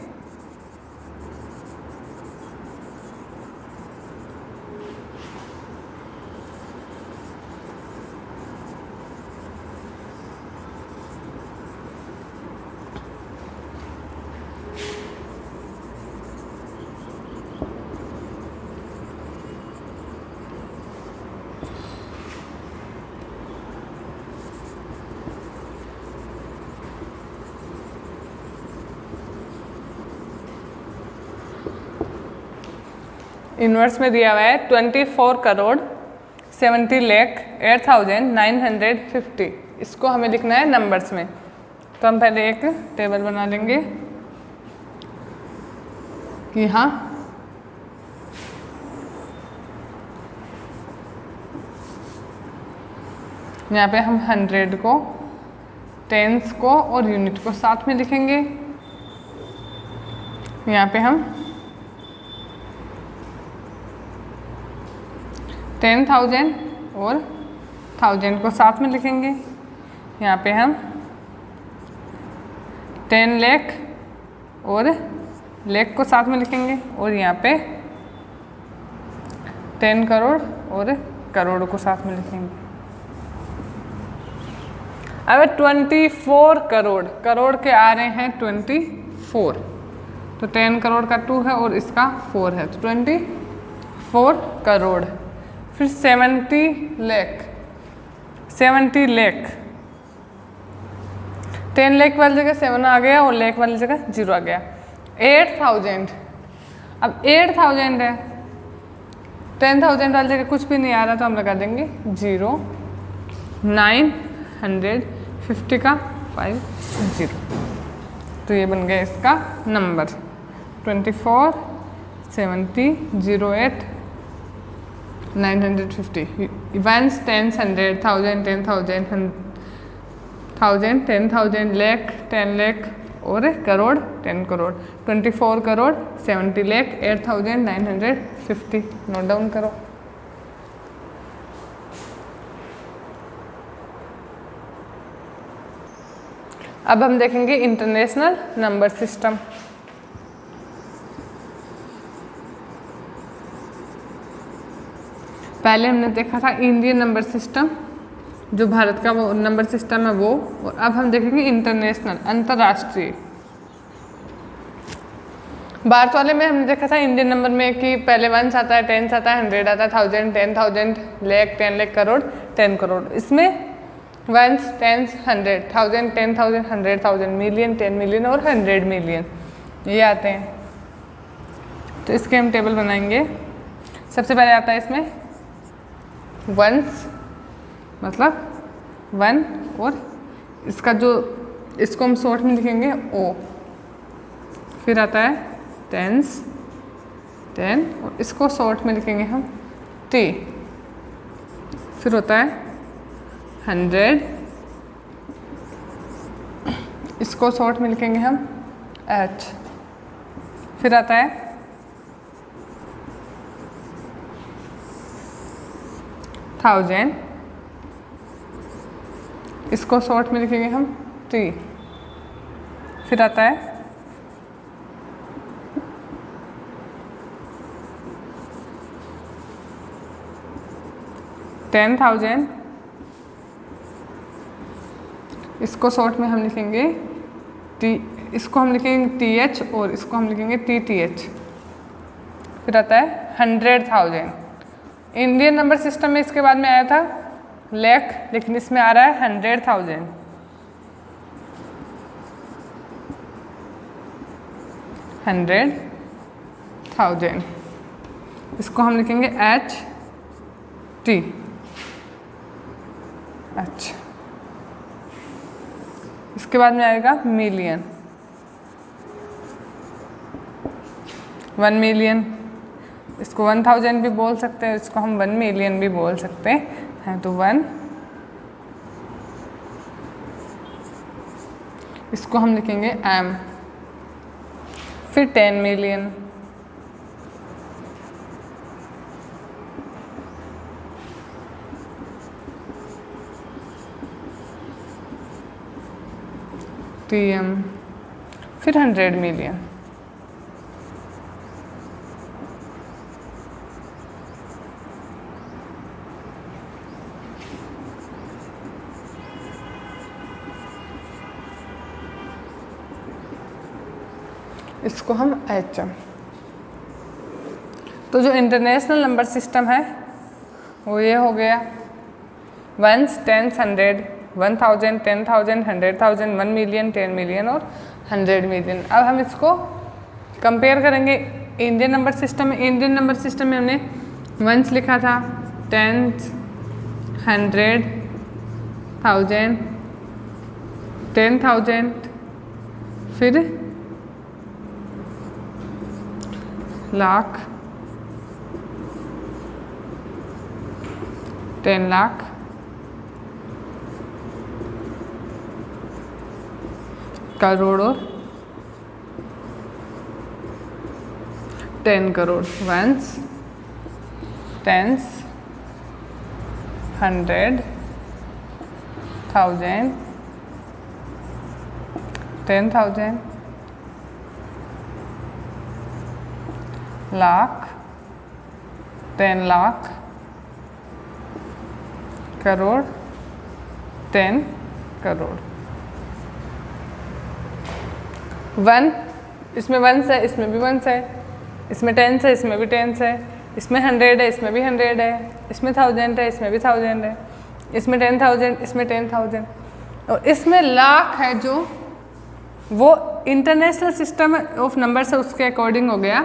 [SPEAKER 1] इनवर्स में दिया हुआ है 24,70,08,950। इसको हमें लिखना है नंबर्स में। तो हम पहले एक टेबल बना लेंगे कि हाँ यहाँ पे हम 100 को, टेंस को और यूनिट को साथ में लिखेंगे। यहाँ पे हम 10,000 और 1000 को साथ में लिखेंगे। यहाँ पे हम 10 लाख और लाख को साथ में लिखेंगे और यहाँ पे 10 करोड़ और करोड़ को साथ में लिखेंगे। अब 24 करोड़, करोड़ के आ रहे हैं 24, तो 10 करोड़ का 2 है और इसका 4 है, तो 24 करोड़। फिर 70 लाख, 70 लाख, 10 लाख वाली जगह 7 आ गया और लाख वाली जगह 0 आ गया। 8,000, अब 8,000 है, 10,000 वाली जगह कुछ भी नहीं आ रहा तो हम लगा देंगे 0, 950 का 50। तो ये बन गया इसका number 24, 70, 08, 950। Ones, tens, 100, 1000, 10,000, 1000, 10,000, lakh, 10 lakh और करोड़, 10 करोड़। 24 करोड़, 70 लाख, 8,950। नोट डाउन करो। अब हम देखेंगे इंटरनेशनल नंबर सिस्टम। पहले हमने देखा था इंडियन नंबर सिस्टम, जो भारत का वो नंबर सिस्टम है वो, और अब हम देखेंगे इंटरनेशनल, अंतर्राष्ट्रीय। भारत वाले में हमने देखा था इंडियन नंबर में कि पहले 1 आता है, 10 आता है, 100 आता है, 1000, 10,000, लाख, 10 लाख, करोड़, 10 करोड़। इसमें 1, 10, 100, 1000, 10,000, 100,000, मिलियन, 10 मिलियन और 100 मिलियन, ये आते हैं। तो इसके हम टेबल बनाएंगे। सबसे पहले आता है इसमें वंस, मतलब 1, और इसका जो, इसको हम शॉर्ट में लिखेंगे O। फिर आता है टेंस, 10, और इसको शॉर्ट में लिखेंगे हम T। फिर होता है 100, इसको शॉर्ट में लिखेंगे हम H। फिर आता है 1000, इसको शॉर्ट में लिखेंगे हम T। फिर आता है 10,000, इसको शॉर्ट में हम लिखेंगे T, इसको हम लिखेंगे TH और इसको हम लिखेंगे TTH। फिर आता है 100,000। इंडियन नंबर सिस्टम में इसके बाद में आया था लाख, लेकिन इसमें आ रहा है 100,000। इसको हम लिखेंगे HT। अच्छा, इसके बाद में आएगा मिलियन, 1 मिलियन, इसको 1000 भी बोल सकते हैं, इसको हम 1 मिलियन भी बोल सकते हैं। तो 1, इसको हम लिखेंगे m। फिर 10 मिलियन, TM, फिर 100 मिलियन। इसको हम HM। तो जो इंटरनेशनल नंबर सिस्टम है वो ये हो गया 1s, 10s, 100, 1000, 10,000, 100,000, 1 मिलियन, 10 मिलियन और 100 मिलियन। अब हम इसको कंपेयर करेंगे इंडियन नंबर सिस्टम में। इंडियन नंबर सिस्टम में हमने 1s लिखा था, 10s, 100, 1000, 10,000, फिर लाख, 10 लाख, करोड़ और 10 करोड़। 1s, 10s, 100, 1000, 10,000, lakh, 10 lakh, crore, 10 crore. 1, इसमें 1s है, इसमें भी 1s है, इसमें 10s है, इसमें भी 10s है, इसमें 100 है, इसमें भी 100 है, इसमें 1000 है, इसमें भी 1000 है, इसमें 10,000, इसमें 10,000 और इसमें लाख है जो वो इंटरनेशनल सिस्टम ऑफ नंबर से उसके अकॉर्डिंग हो गया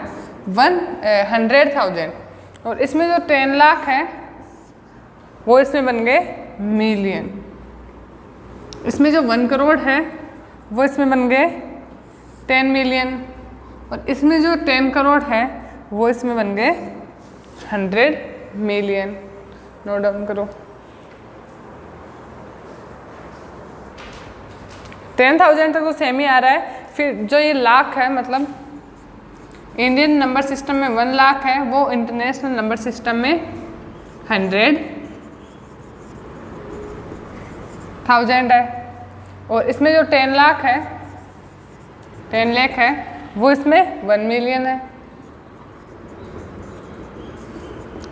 [SPEAKER 1] 100,000 और इसमें जो 10 लाख है वो इसमें बन गए मिलियन। इसमें जो 1 करोड़ है वो इसमें बन गए 10 मिलियन और इसमें जो 10 करोड़ है वो इसमें बन गए 100 मिलियन। नोट डाउन करो। 10,000 तक तो सेम ही आ रहा है। फिर जो ये लाख है मतलब इंडियन नंबर सिस्टम में 1 लाख है, वो इंटरनेशनल नंबर सिस्टम में 100,000 है और इसमें जो 10 लाख है, 10 लाख है, वो इसमें 1 मिलियन है,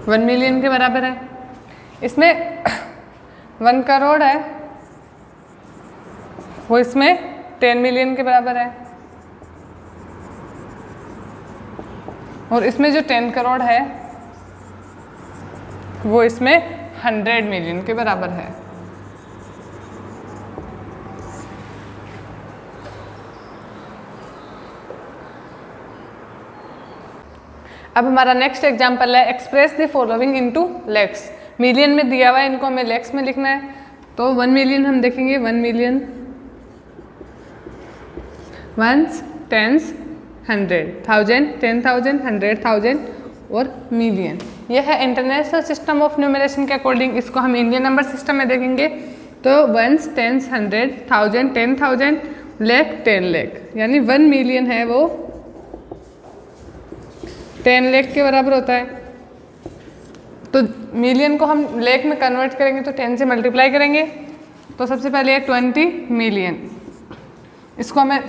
[SPEAKER 1] 1 मिलियन के बराबर है। इसमें 1 करोड़ है, वो इसमें 10 मिलियन के बराबर है और इसमें जो 10 करोड़ है वो इसमें 100 मिलियन के बराबर है। अब हमारा नेक्स्ट एग्जांपल है express the following into lakhs. Million में दिया हुआ है, इनको हमें लैक्स में लिखना है। तो 1 मिलियन हम देखेंगे, 1 मिलियन, 1s, 10s, 100, 1000, 10,000, 100,000 और मिलियन। यह है इंटरनेशनल सिस्टम ऑफ न्यूमरेशन के अकॉर्डिंग। इसको हम इंडियन नंबर सिस्टम में देखेंगे तो 1s, 10s, 100, 1000, 10,000, लाख, 10 लाख, यानी 1 मिलियन है वो 10 लाख के बराबर होता है। तो मिलियन को हम लाख में कन्वर्ट करेंगे तो 10 से मल्टीप्लाई करेंगे। तो सबसे पहले है 20 मिलियन, इसको हमें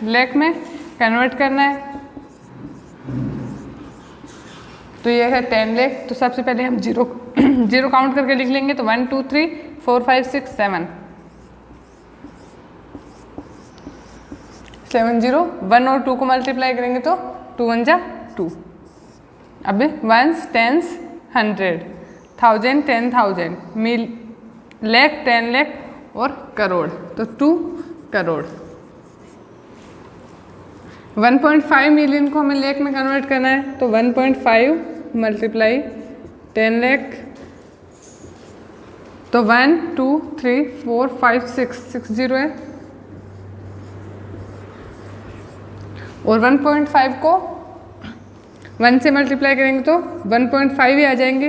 [SPEAKER 1] लाख में कन्वर्ट करना है। तो ये है 10 लाख। तो सबसे पहले हम जीरो काउंट करके लिख लेंगे। तो 1 2 3 4 5 6 7 7 0। 1 और 2 को मल्टीप्लाई करेंगे तो 2 1 जा 2। अब 1s, 10s, 100, 1000, 10,000, लाख, 10 लाख और करोड़, तो 2 करोड़। 1.5 मिलियन को हमें लाख में कन्वर्ट करना है। तो 1.5 मल्टीप्लाई 10 लाख, तो 1 2 3 4 5 6 0 है और 1.5 को 1 से मल्टीप्लाई करेंगे तो 1.5 ही आ जाएंगे।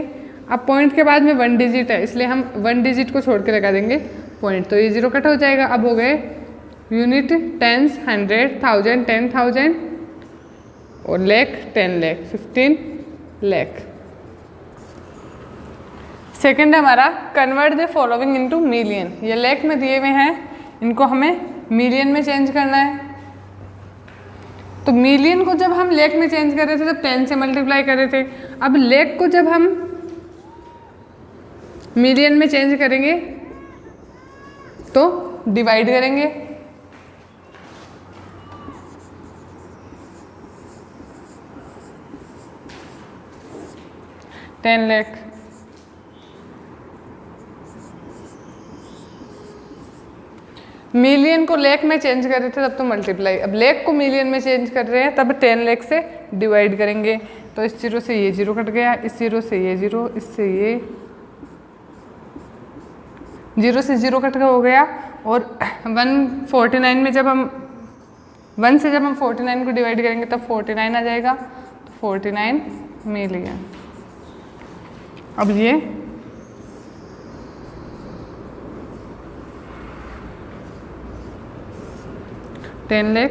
[SPEAKER 1] अब पॉइंट के बाद में 1 डिजिट है, इसलिए हम 1 डिजिट को छोड़ के लगा देंगे पॉइंट, तो ये 0 कट हो जाएगा। अब हो गए यूनिट, टेंस, 100, 1000, 10,000 और लाख, 10 लाख, 15 लाख। सेकेंड है हमारा convert the following into million. ये लाख में दिए हुए हैं, इनको हमें मिलियन में चेंज करना है। तो मिलियन को जब हम लाख में चेंज कर रहे थे तब 10 से मल्टीप्लाई कर रहे थे। अब लाख को जब हम मिलियन में चेंज करेंगे तो डिवाइड करेंगे। $10 लाख, मिलियन को लाख में चेंज कर रहे थे तब तो मल्टीप्लाई, अब लाख को मिलियन में चेंज कर रहे हैं तब 10 लाख से डिवाइड करेंगे। तो इस 0 से ये 0 कट गया, इस 0 से ये 0, इससे ये 0 से 0 कट हो गया। और 149 में जब हम 1 से जब हम 49 को डिवाइड करेंगे तब 49 आ जाएगा, तो 49 मिलियन। अब ये $10 लाख,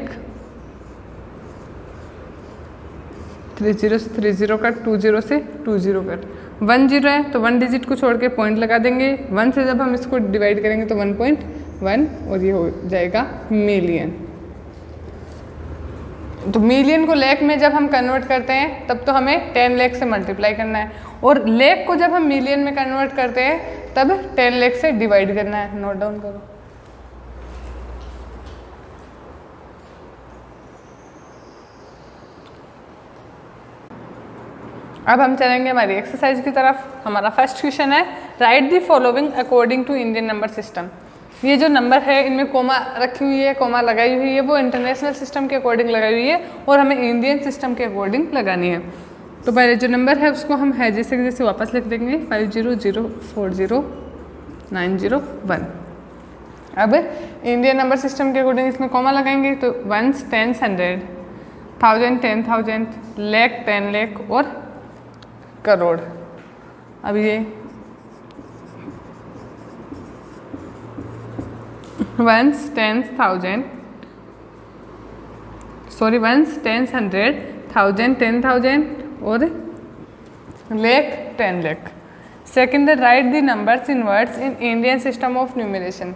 [SPEAKER 1] 30 से 30 कट, 20 से 20 कट, 10 है तो 1 डिजिट को छोड़ के पॉइंट लगा देंगे। 1 से जब हम इसको डिवाइड करेंगे तो 1.1 और ये हो जाएगा मिलियन। तो मिलियन को लाख में जब हम कन्वर्ट करते हैं तब तो हमें 10 लाख से मल्टीप्लाई करना है, और लाख को जब हम मिलियन में कन्वर्ट करते हैं तब 10 लाख से डिवाइड करना है। नोट डाउन करो। अब हम चलेंगे हमारी एक्सरसाइज की तरफ। हमारा फर्स्ट क्वेश्चन है, write the following according to Indian number system. ये जो नंबर है इनमें कोमा रखी हुई है, कोमा लगाई हुई है, वो इंटरनेशनल सिस्टम के अकॉर्डिंग लगाई हुई है और हमें इंडियन सिस्टम के अकॉर्डिंग लगानी है। तो पहले जो नंबर है उसको हम है जैसे जैसे वापस लिख देंगे, 50040901। अब इंडियन नंबर सिस्टम के अकॉर्डिंग इसमें कोमा लगाएंगे तो 1s, 10s, 100, 1000, 10,000, लाख, 10 लाख और करोड़। अब ये 1s, 10s, 1000, sorry 1s, 10s, 100, 1000, 10,000 और lakh, 10 lakh. Second, right the numbers in words in Indian system of numeration.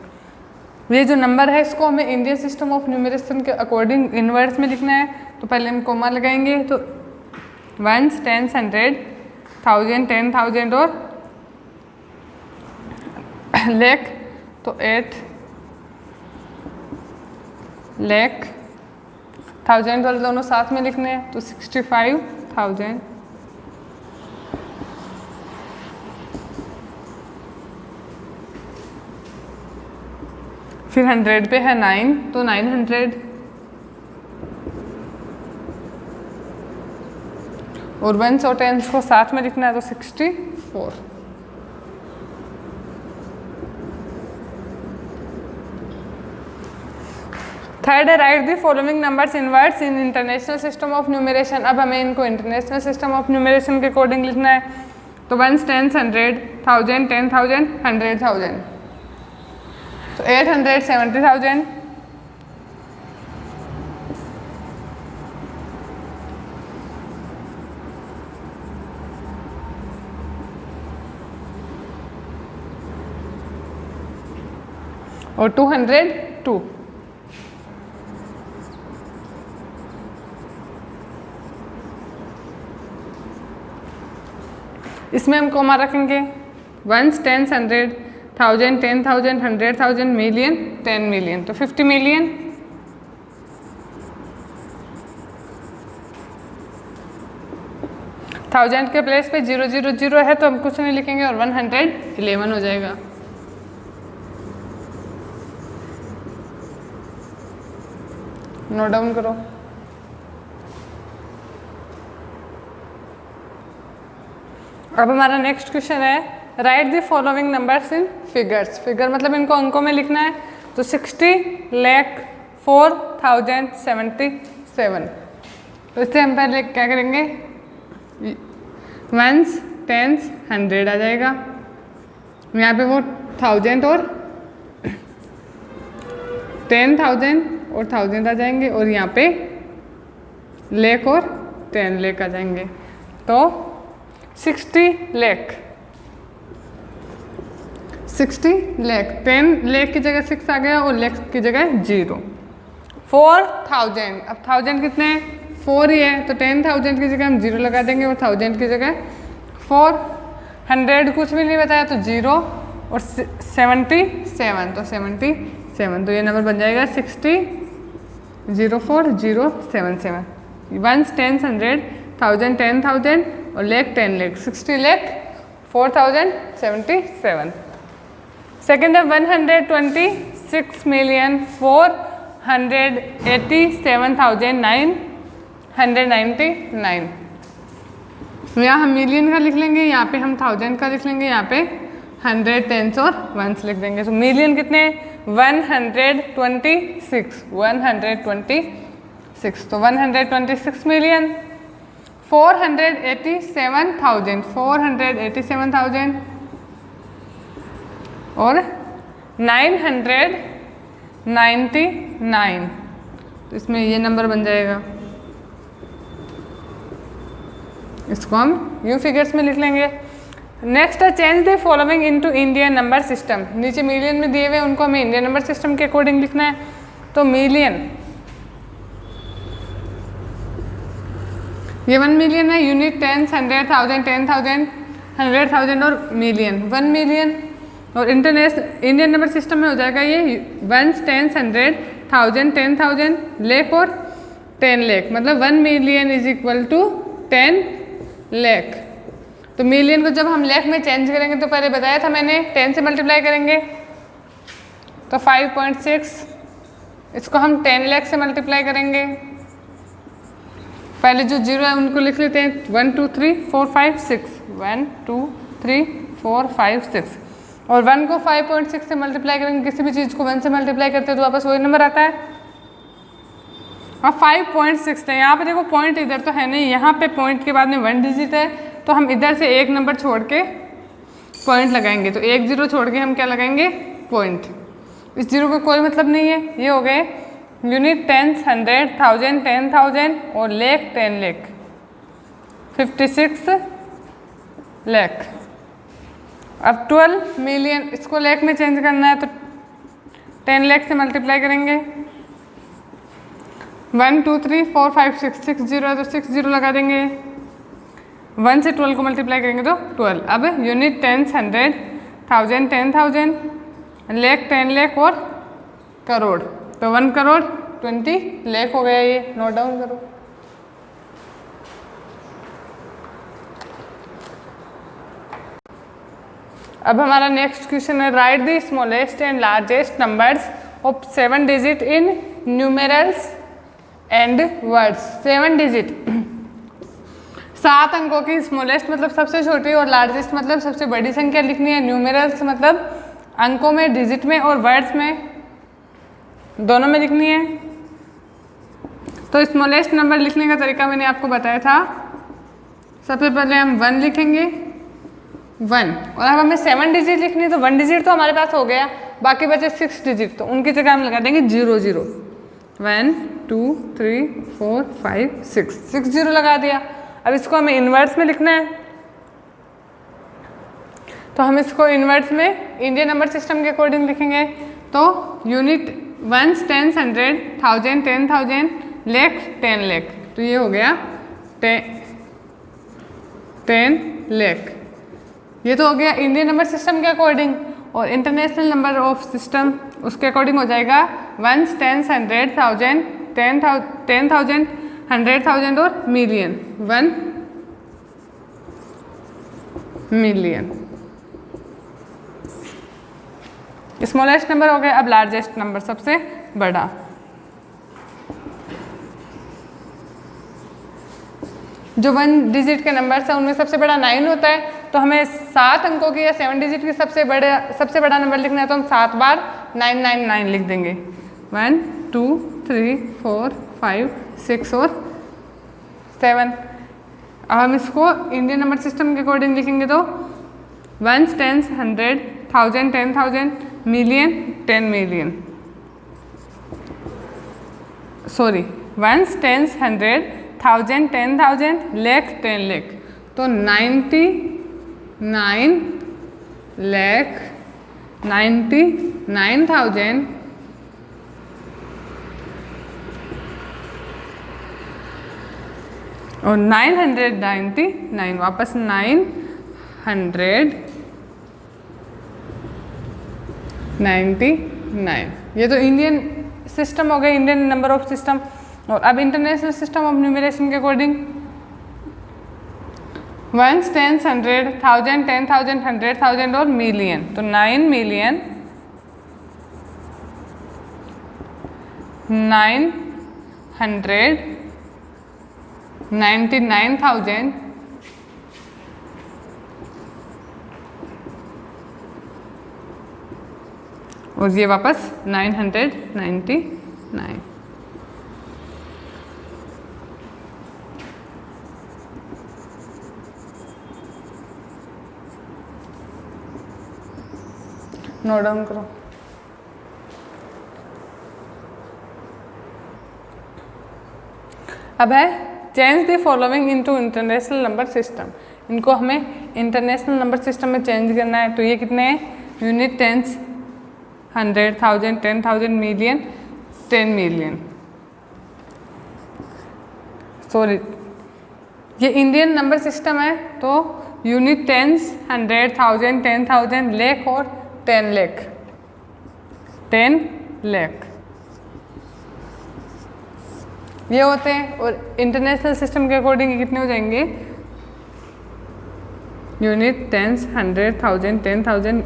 [SPEAKER 1] ये जो नंबर है इसको हमें इंडियन सिस्टम ऑफ न्यूमरेशन के अकॉर्डिंग इन वर्ड्स में लिखना है। तो पहले हम कोमा लगाएंगे तो 1s, 10s, 100, 1000, 10,000 और लाख, तो 8 लाख, 1000 वाले दोनों साथ में लिखने हैं तो 65,000। फिर 100 पे है 9 तो 900 और 1s और 10s को साथ में लिखना है तो 64। थर्ड है, write the following numbers in words in international system of numeration. अब हमें इनको इंटरनेशनल सिस्टम ऑफ न्यूमरेशन के अकॉर्डिंग लिखना है। तो 1s, 10s, 100, 1000, 10,000, 100,000, तो 870,000, और 202। इसमें हम कोमा रखेंगे 1s, 10s, 100, 1000, 10,000, 100,000, मिलियन, 10 मिलियन, तो 50 मिलियन। थाउजेंड के प्लेस पे 000 है तो हम कुछ नहीं लिखेंगे और 111 हो जाएगा। नोट डाउन करो। अब हमारा नेक्स्ट क्वेश्चन है, write the following numbers in figures. Figure मतलब इनको अंकों में लिखना है। तो 60,04,077। तो इससे हम पहले क्या करेंगे, वंस, टेंस, 100 आ जाएगा। यहाँ पे वो 1000 और 10,000 और 1000 आ जाएंगे, और यहाँ पे लाख और 10 लाख आ जाएंगे। तो 60 लाख, 60 लाख, 10 लाख की जगह 6 आ गया और लाख की जगह 0। 4000, अब 1000 कितने हैं, 4 ही है, तो 10,000 की जगह हम 0 लगा देंगे और 1000 की जगह 4। 100 कुछ भी नहीं बताया तो 0 और 77, तो 77, तो ये नंबर बन जाएगा 60,04077। वंस, टेंस, 100, 1000, 10,000 और लाख 10 लाख, 60 लाख 4077। सेकेंड है 126,487,999। यहाँ हम मिलियन का लिख लेंगे, यहाँ पे हम 1000 का लिख लेंगे, यहाँ पे 100, टेंस और वंस लिख देंगे। तो मिलियन कितने, 126, 126, तो 126 मिलियन। 487,000, 487,000 और 999, तो इसमें ये नंबर बन जाएगा। इसको हम यूं फिगर्स में लिख लेंगे। नेक्स्ट है change the following into Indian number system. नीचे मिलियन में दिए हुए उनको हमें इंडियन नंबर सिस्टम के अकॉर्डिंग लिखना है। तो मिलियन, ये 1 मिलियन है, यूनिट, टेंस, 100, 1000, 10,000, 100,000 और मिलियन, 1 मिलियन। और इंटरनेशनल इंडियन नंबर सिस्टम में हो जाएगा ये वंस, टेंस, 100, 1000, 10,000, लाख और 10 लाख, मतलब 1 million is equal to 10 lakh. तो मिलियन को जब हम लाख में चेंज करेंगे तो पहले बताया था मैंने 10 से मल्टीप्लाई करेंगे तो 5.6, इसको हम 10 लाख से मल्टीप्लाई करेंगे। पहले जो 0 है उनको लिख लेते हैं, 1 2 3 4 5 6, 1 2 3 4 5 6, और 1 को 5.6 से मल्टीप्लाई करेंगे। किसी भी चीज़ को 1 से मल्टीप्लाई करते हैं तो वापस वही नंबर आता है। अब 5.6 है, यहाँ पे देखो पॉइंट इधर तो है नहीं, यहाँ पे पॉइंट के बाद में 1 डिजिट है, तो हम इधर से एक नंबर छोड़ के पॉइंट लगाएंगे। तो एक 0 छोड़ के हम क्या लगाएंगे, पॉइंट। इस 0 का कोई मतलब नहीं है। ये हो गए यूनिट, टेंस, 100, 1000, 10,000 और लाख 10 लाख, 56 लाख। अब 12 मिलियन, इसको लाख में चेंज करना है तो 10 लाख से मल्टीप्लाई करेंगे। 1 2 3 4 5 6, 6 0 है तो 6 0 लगा देंगे। 1 से 12 को मल्टीप्लाई करेंगे तो 12। अब यूनिट, टेंस, 100, 1000, 10,000, लाख 10 लाख और करोड़, तो 1 करोड़ 20 लाख हो गया। ये नोट डाउन करो। अब हमारा नेक्स्ट क्वेश्चन है, write the smallest and largest numbers of 7 digit in numerals and words. 7 digit, 7 अंकों की स्मॉलेस्ट मतलब सबसे छोटी और लार्जेस्ट मतलब सबसे बड़ी संख्या लिखनी है। न्यूमेरल्स मतलब अंकों में, डिजिट में और वर्ड्स में, दोनों में लिखनी है। तो स्मॉलेस्ट नंबर लिखने का तरीका मैंने आपको बताया था। सबसे पहले हम 1 लिखेंगे, 1, और अब हमें 7 डिजिट लिखनी है तो 1 डिजिट तो हमारे पास हो गया, बाकी बचे 6 डिजिट, तो उनकी जगह हम लगा देंगे 0 0। 1 2 3 4 5 6, 6 0 लगा दिया। अब इसको हमें इनवर्स में लिखना है, तो हम इसको इनवर्स में इंडियन नंबर सिस्टम के अकॉर्डिंग लिखेंगे। तो unit, ones, tens, 100, 1000, 10,000, lakh 10 lakh, तो ये हो गया 10 लाख। ये तो हो गया इंडियन नंबर सिस्टम के अकॉर्डिंग। और इंटरनेशनल नंबर ऑफ सिस्टम उसके अकॉर्डिंग हो जाएगा वंस, टेंस, 100, 1000, 10,000, 100,000 और मिलियन, 1 मिलियन। स्मॉलेस्ट नंबर हो गया। अब लार्जेस्ट नंबर, सबसे बड़ा। जो 1 डिजिट के नंबर्स है उनमें सबसे बड़ा 9 होता है, तो हमें 7 अंकों की या 7 डिजिट की सबसे बड़ा नंबर लिखना है, तो हम 7 बार 999 लिख देंगे। 1 2 3 4 5 6 और 7। अब हम इसको इंडियन नंबर सिस्टम के अकॉर्डिंग लिखेंगे तो ones, tens, 100, 1000, 10,000, million, 10 million, sorry ones, tens, 100, 1000, 10,000, lakh, 10 lakh, तो 99,99,000 और 999, वापस 999। ये तो इंडियन सिस्टम हो गया, इंडियन नंबर ऑफ सिस्टम। और अब इंटरनेशनल सिस्टम ऑफ न्यूमरेशन के अकॉर्डिंग वंस, टेंस, 100, 1000, 10,000, 100,000 और मिलियन, तो 9 मिलियन, 999,000 और ये वापस 999। नोट डाउन करो। अब है change the following into international number system. इनको हमें इंटरनेशनल नंबर सिस्टम में चेंज करना है। तो ये कितने हैं? Unit, tens, 100, 1000, 10,000, million, 10 million. Sorry, ये इंडियन नंबर सिस्टम है तो यूनिट, टेंस, 100, 1000, 10,000, लाख और 10 लाख, 10 लाख ये होते हैं। और इंटरनेशनल सिस्टम के अकॉर्डिंग कितने हो जाएंगे? यूनिट, टेंस, 100, 1000, 10,000,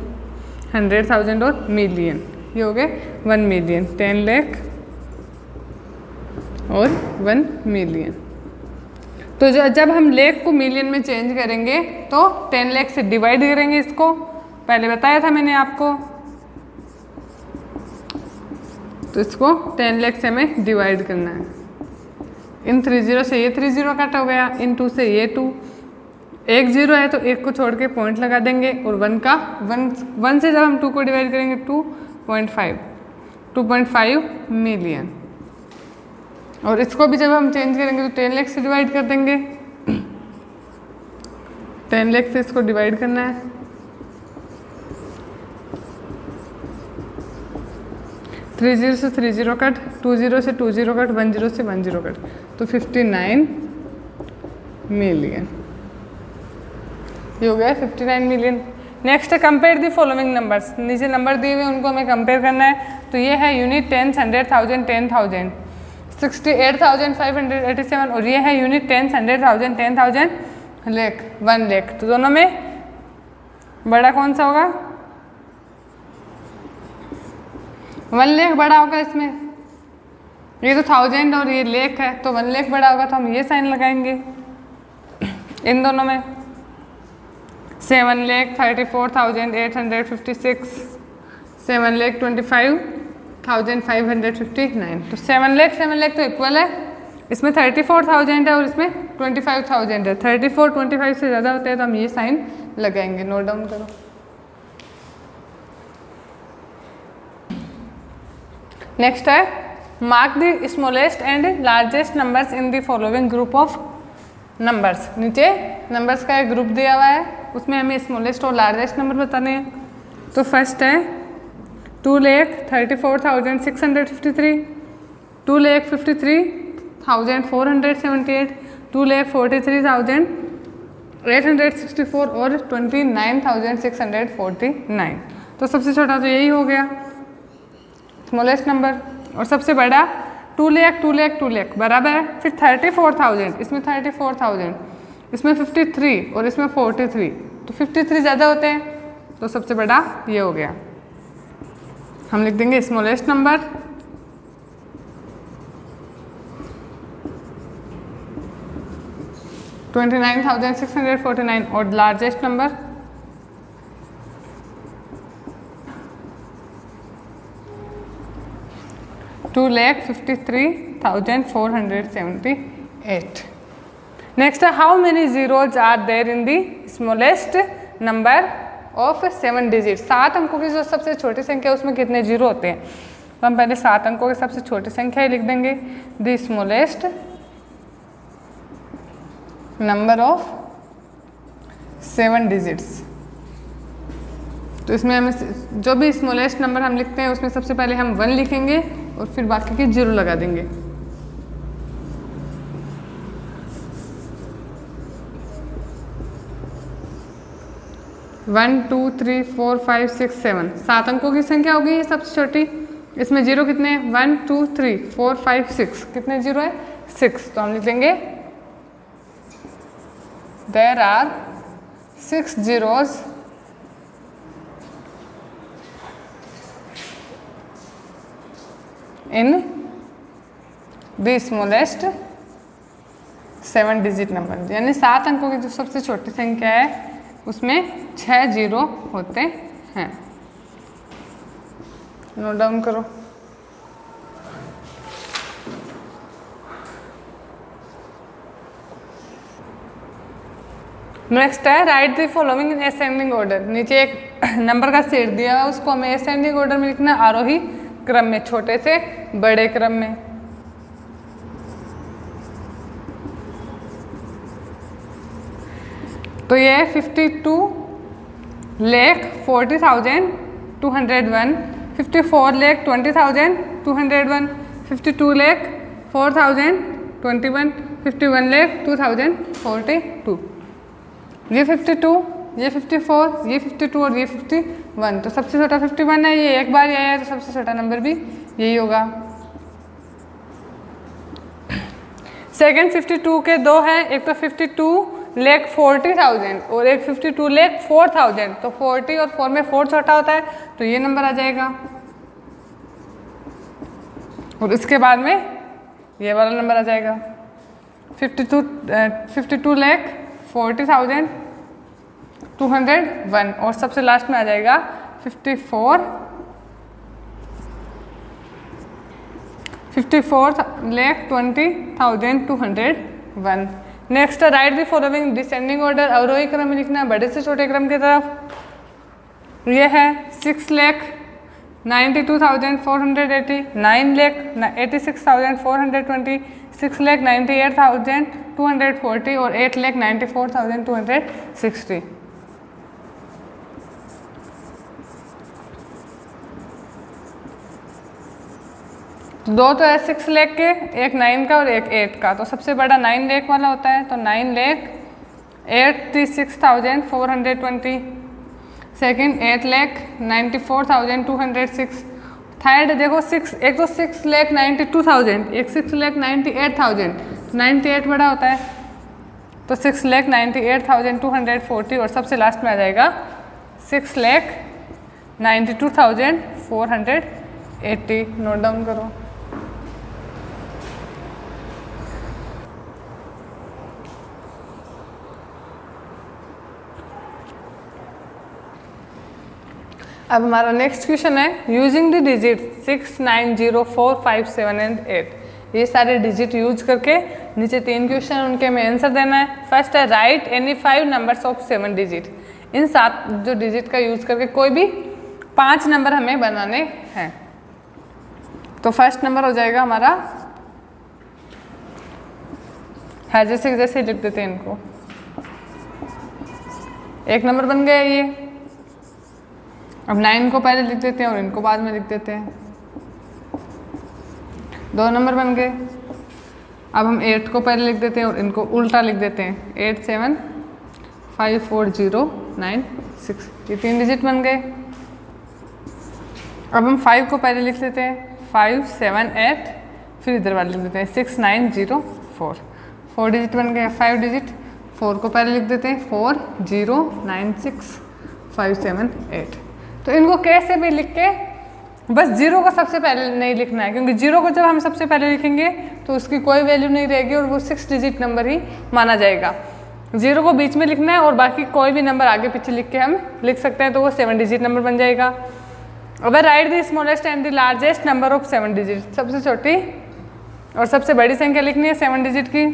[SPEAKER 1] 100,000 और मिलियन, ये हो गए 1 मिलियन, 10 लाख और 1 मिलियन। तो जब हम लाख को मिलियन में चेंज करेंगे तो 10 लाख से डिवाइड करेंगे इसको, पहले बताया था मैंने आपको। तो इसको 10 लाख से हमें डिवाइड करना है। इन 30 से ये 30 कट हो गया, इन 2 से ये 2, एक 0 है तो एक को छोड़ के पॉइंट लगा देंगे और 1 से जब हम 2 को डिवाइड करेंगे 2.5 मिलियन। और इसको भी जब हम चेंज करेंगे तो 10 लाख से डिवाइड कर देंगे। 10 लाख से इसको डिवाइड करना है। 30 से 30 कट, 20 से 20 कट, 10 से 10 कट, तो 59 मिलियन, ये हो गया 59 मिलियन। नेक्स्ट है कंपेयर दी फॉलोइंग नंबर्स। नीचे नंबर दिए हुए उनको हमें कंपेयर करना है। तो ये है यूनिट, टेंस, 100, 1000, 10,000, 68,587। और ये है यूनिट, टेंस, 100, 1000, 10,000, लाख, 1 लाख। तो दोनों में बड़ा कौन सा होगा? 1 लाख बड़ा होगा इसमें। ये तो 1000 और ये लाख है तो 1 लाख बड़ा होगा, तो हम ये साइन लगाएंगे इन दोनों में। 7,34,856, 7,25,559। तो 7 लाख तो इक्वल है। इसमें 34,000 है और इसमें 25,000 है। 34 25 से ज़्यादा होते हैं तो हम ये साइन लगाएंगे। नोट डाउन करो। नेक्स्ट है mark the smallest and largest numbers in the following group of numbers. नीचे नंबर्स का एक ग्रुप दिया हुआ है, उसमें हमें स्मॉलेस्ट और लार्जेस्ट नंबर बताने हैं। तो फर्स्ट है 2,34,653, 2,53,478, 2,43,864 और 29,649। तो सबसे छोटा तो यही हो गया स्मॉलेस्ट नंबर। और सबसे बड़ा 2 लाख बराबर है। फिर 34,000, इसमें 34,000, इसमें 53 और इसमें 43, तो 53 ज़्यादा होते हैं तो सबसे बड़ा ये हो गया। हम लिख देंगे स्मॉलेस्ट नंबर 29,649 और लार्जेस्ट नंबर 2,53,478। नेक्स्ट है how many zeros are there in the smallest number of 7 digit. 7 अंकों की जो सबसे छोटी संख्या है उसमें कितने जीरो होते हैं, तो हम पहले 7 अंकों की सबसे छोटी संख्या ही लिख देंगे, the smallest number of 7 digits. तो इसमें हमें जो भी स्मॉलेस्ट नंबर हम लिखते हैं उसमें सबसे पहले हम 1 लिखेंगे और फिर बाकी के 0 लगा देंगे। One two three four five six seven, 7 अंकों की संख्या होगी ये सबसे छोटी। इसमें 0 कितने हैं, 1 2 3 4 5 6, कितने 0 है 6। तो हम लिख देंगे there are 6 zeros in the smallest 7 digit number, यानी 7 अंकों की जो सबसे छोटी संख्या है उसमें 6 जीरो होते हैं। नोट डाउन करो। नेक्स्ट है write the following in ascending order. नीचे एक नंबर का सेट दिया है उसको हमें असेंडिंग ऑर्डर में लिखना, आरोही क्रम में, छोटे से बड़े क्रम में। तो ये 52,40,201, 54,20,201, 52,04,021, 51,02,042। ये 52, ये 54, ये 52 और ये 51। तो सबसे छोटा 51 है, ये एक बार ये है तो सबसे छोटा नंबर भी यही होगा। सेकेंड 52 के दो हैं, एक तो 52,40,000 और एक 52,04,000। तो 40 और 4 में 4 छोटा होता है तो ये नंबर आ जाएगा। और इसके बाद में ये वाला नंबर आ जाएगा 52,40,201 और सबसे लास्ट में आ जाएगा 54,20,201। Next right the following descending order, अवरोही क्रम में लिखना है, बड़े से छोटे क्रम की तरफ। ये है 6,92,480, 9,86,420, 6,98,240 और 8,94,260। दो तो है 6 लाख के, एक 9 का और एक 8 का। तो सबसे बड़ा 9 लाख वाला होता है, तो 9,86,420। सेकंड 8,94,206। थर्ड देखो 6, एक तो 6,92,000, एक 6,98,000। 98 बड़ा होता है तो 6,98,240 और सबसे लास्ट में आ जाएगा 6,92,480। नोट डाउन करो। अब हमारा नेक्स्ट क्वेश्चन है यूजिंग द डिजिट 6, 9, 0, 4, 5, 7 एंड 8। ये सारे डिजिट यूज करके नीचे 3 क्वेश्चन उनके हमें आंसर देना है। फर्स्ट है write any 5 numbers of 7 digit. इन 7 जो डिजिट का यूज करके कोई भी 5 नंबर हमें बनाने हैं। तो फर्स्ट नंबर हो जाएगा हमारा है, जैसे लिख देते हैं इनको। एक नंबर बन गया ये। अब 9 को पहले लिख देते हैं और इनको बाद में लिख देते हैं। 2 नंबर बन गए। अब हम 8 को पहले लिख देते हैं और इनको उल्टा लिख देते हैं। 8, 7, 5, 4, 0, 9, 6। ये 3 डिजिट बन गए। अब हम 5 को पहले लिख लेते हैं, 5, 7, 8, फिर इधर वाले लिख देते हैं 6, 9, 0, 4। 4 डिजिट बन गए। 5 डिजिट 4 को पहले लिख देते हैं, 4, 0, 9, 6, 5, 7, 8। तो इनको कैसे भी लिख के बस 0 को सबसे पहले नहीं लिखना है, क्योंकि 0 को जब हम सबसे पहले लिखेंगे तो उसकी कोई वैल्यू नहीं रहेगी और वो 6 डिजिट नंबर ही माना जाएगा। 0 को बीच में लिखना है और बाकी कोई भी नंबर आगे पीछे लिख के हम लिख सकते हैं, तो वो 7 डिजिट नंबर बन जाएगा। अब right the smallest and the largest number of 7 digit. सबसे छोटी और सबसे बड़ी संख्या लिखनी है 7 डिजिट की।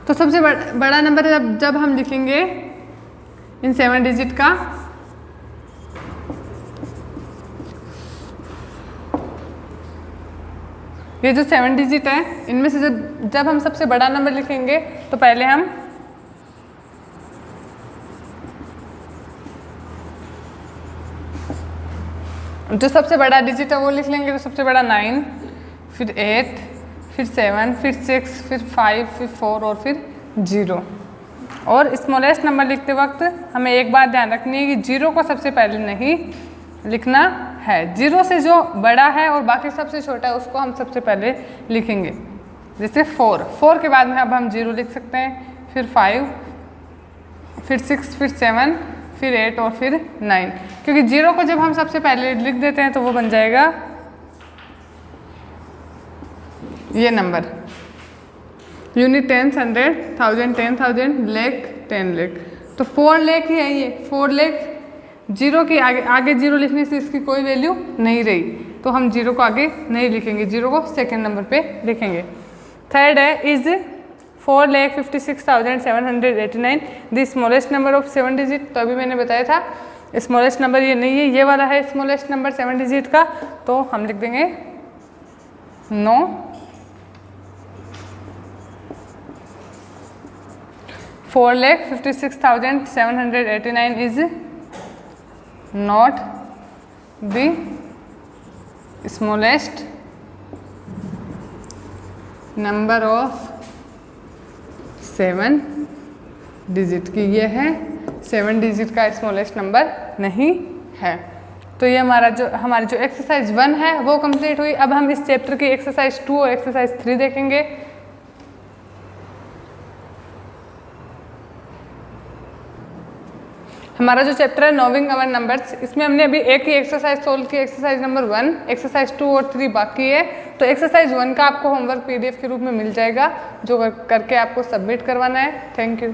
[SPEAKER 1] तो सबसे बड़ा नंबर जब हम लिखेंगे इन 7 डिजिट का, ये जो 7 डिजिट है इनमें से जब हम सबसे बड़ा नंबर लिखेंगे तो पहले हम जो सबसे बड़ा डिजिट है वो लिख लेंगे। तो सबसे बड़ा 9, फिर 8, फिर 7, फिर 6, फिर 5, फिर 4 और फिर 0। और स्मॉलेस्ट नंबर लिखते वक्त हमें एक बात ध्यान रखनी है कि 0 को सबसे पहले नहीं लिखना है। 0 से जो बड़ा है और बाकी सबसे छोटा है उसको हम सबसे पहले लिखेंगे। जैसे 4 के बाद में अब हम 0 लिख सकते हैं, फिर 5, फिर 6, फिर 7, फिर 8 और फिर 9। क्योंकि 0 को जब हम सबसे पहले लिख देते हैं तो वो बन जाएगा ये नंबर। यूनिट 10, 100, 1000, 10,000, लाख, 10 लाख। तो 4 लाख ही है ये। 4 लाख 0 की आगे 0 लिखने से इसकी कोई वैल्यू नहीं रही, तो हम 0 को आगे नहीं लिखेंगे, 0 को सेकेंड नंबर पे लिखेंगे। थर्ड है is 4,56,789 the smallest number of 7 digit. तो अभी मैंने बताया था स्मॉलेस्ट नंबर ये नहीं है, ये वाला है स्मॉलेस्ट नंबर 7 डिजिट का। तो हम लिख देंगे 9। 4,56,789 is not the smallest number of 7 digit की। ये है 7 डिजिट का स्मॉलेस्ट नंबर नहीं है। तो ये हमारी जो एक्सरसाइज 1 है वो कंप्लीट हुई। अब हम इस चैप्टर की एक्सरसाइज 2 और एक्सरसाइज 3 देखेंगे। हमारा जो चैप्टर है नोविंग अवर नंबर्स, इसमें हमने अभी एक ही एक्सरसाइज सोल्व की, एक्सरसाइज नंबर 1। एक्सरसाइज 2 और 3 बाकी है। तो एक्सरसाइज 1 का आपको होमवर्क PDF के रूप में मिल जाएगा, जो करके आपको सबमिट करवाना है। Thank you.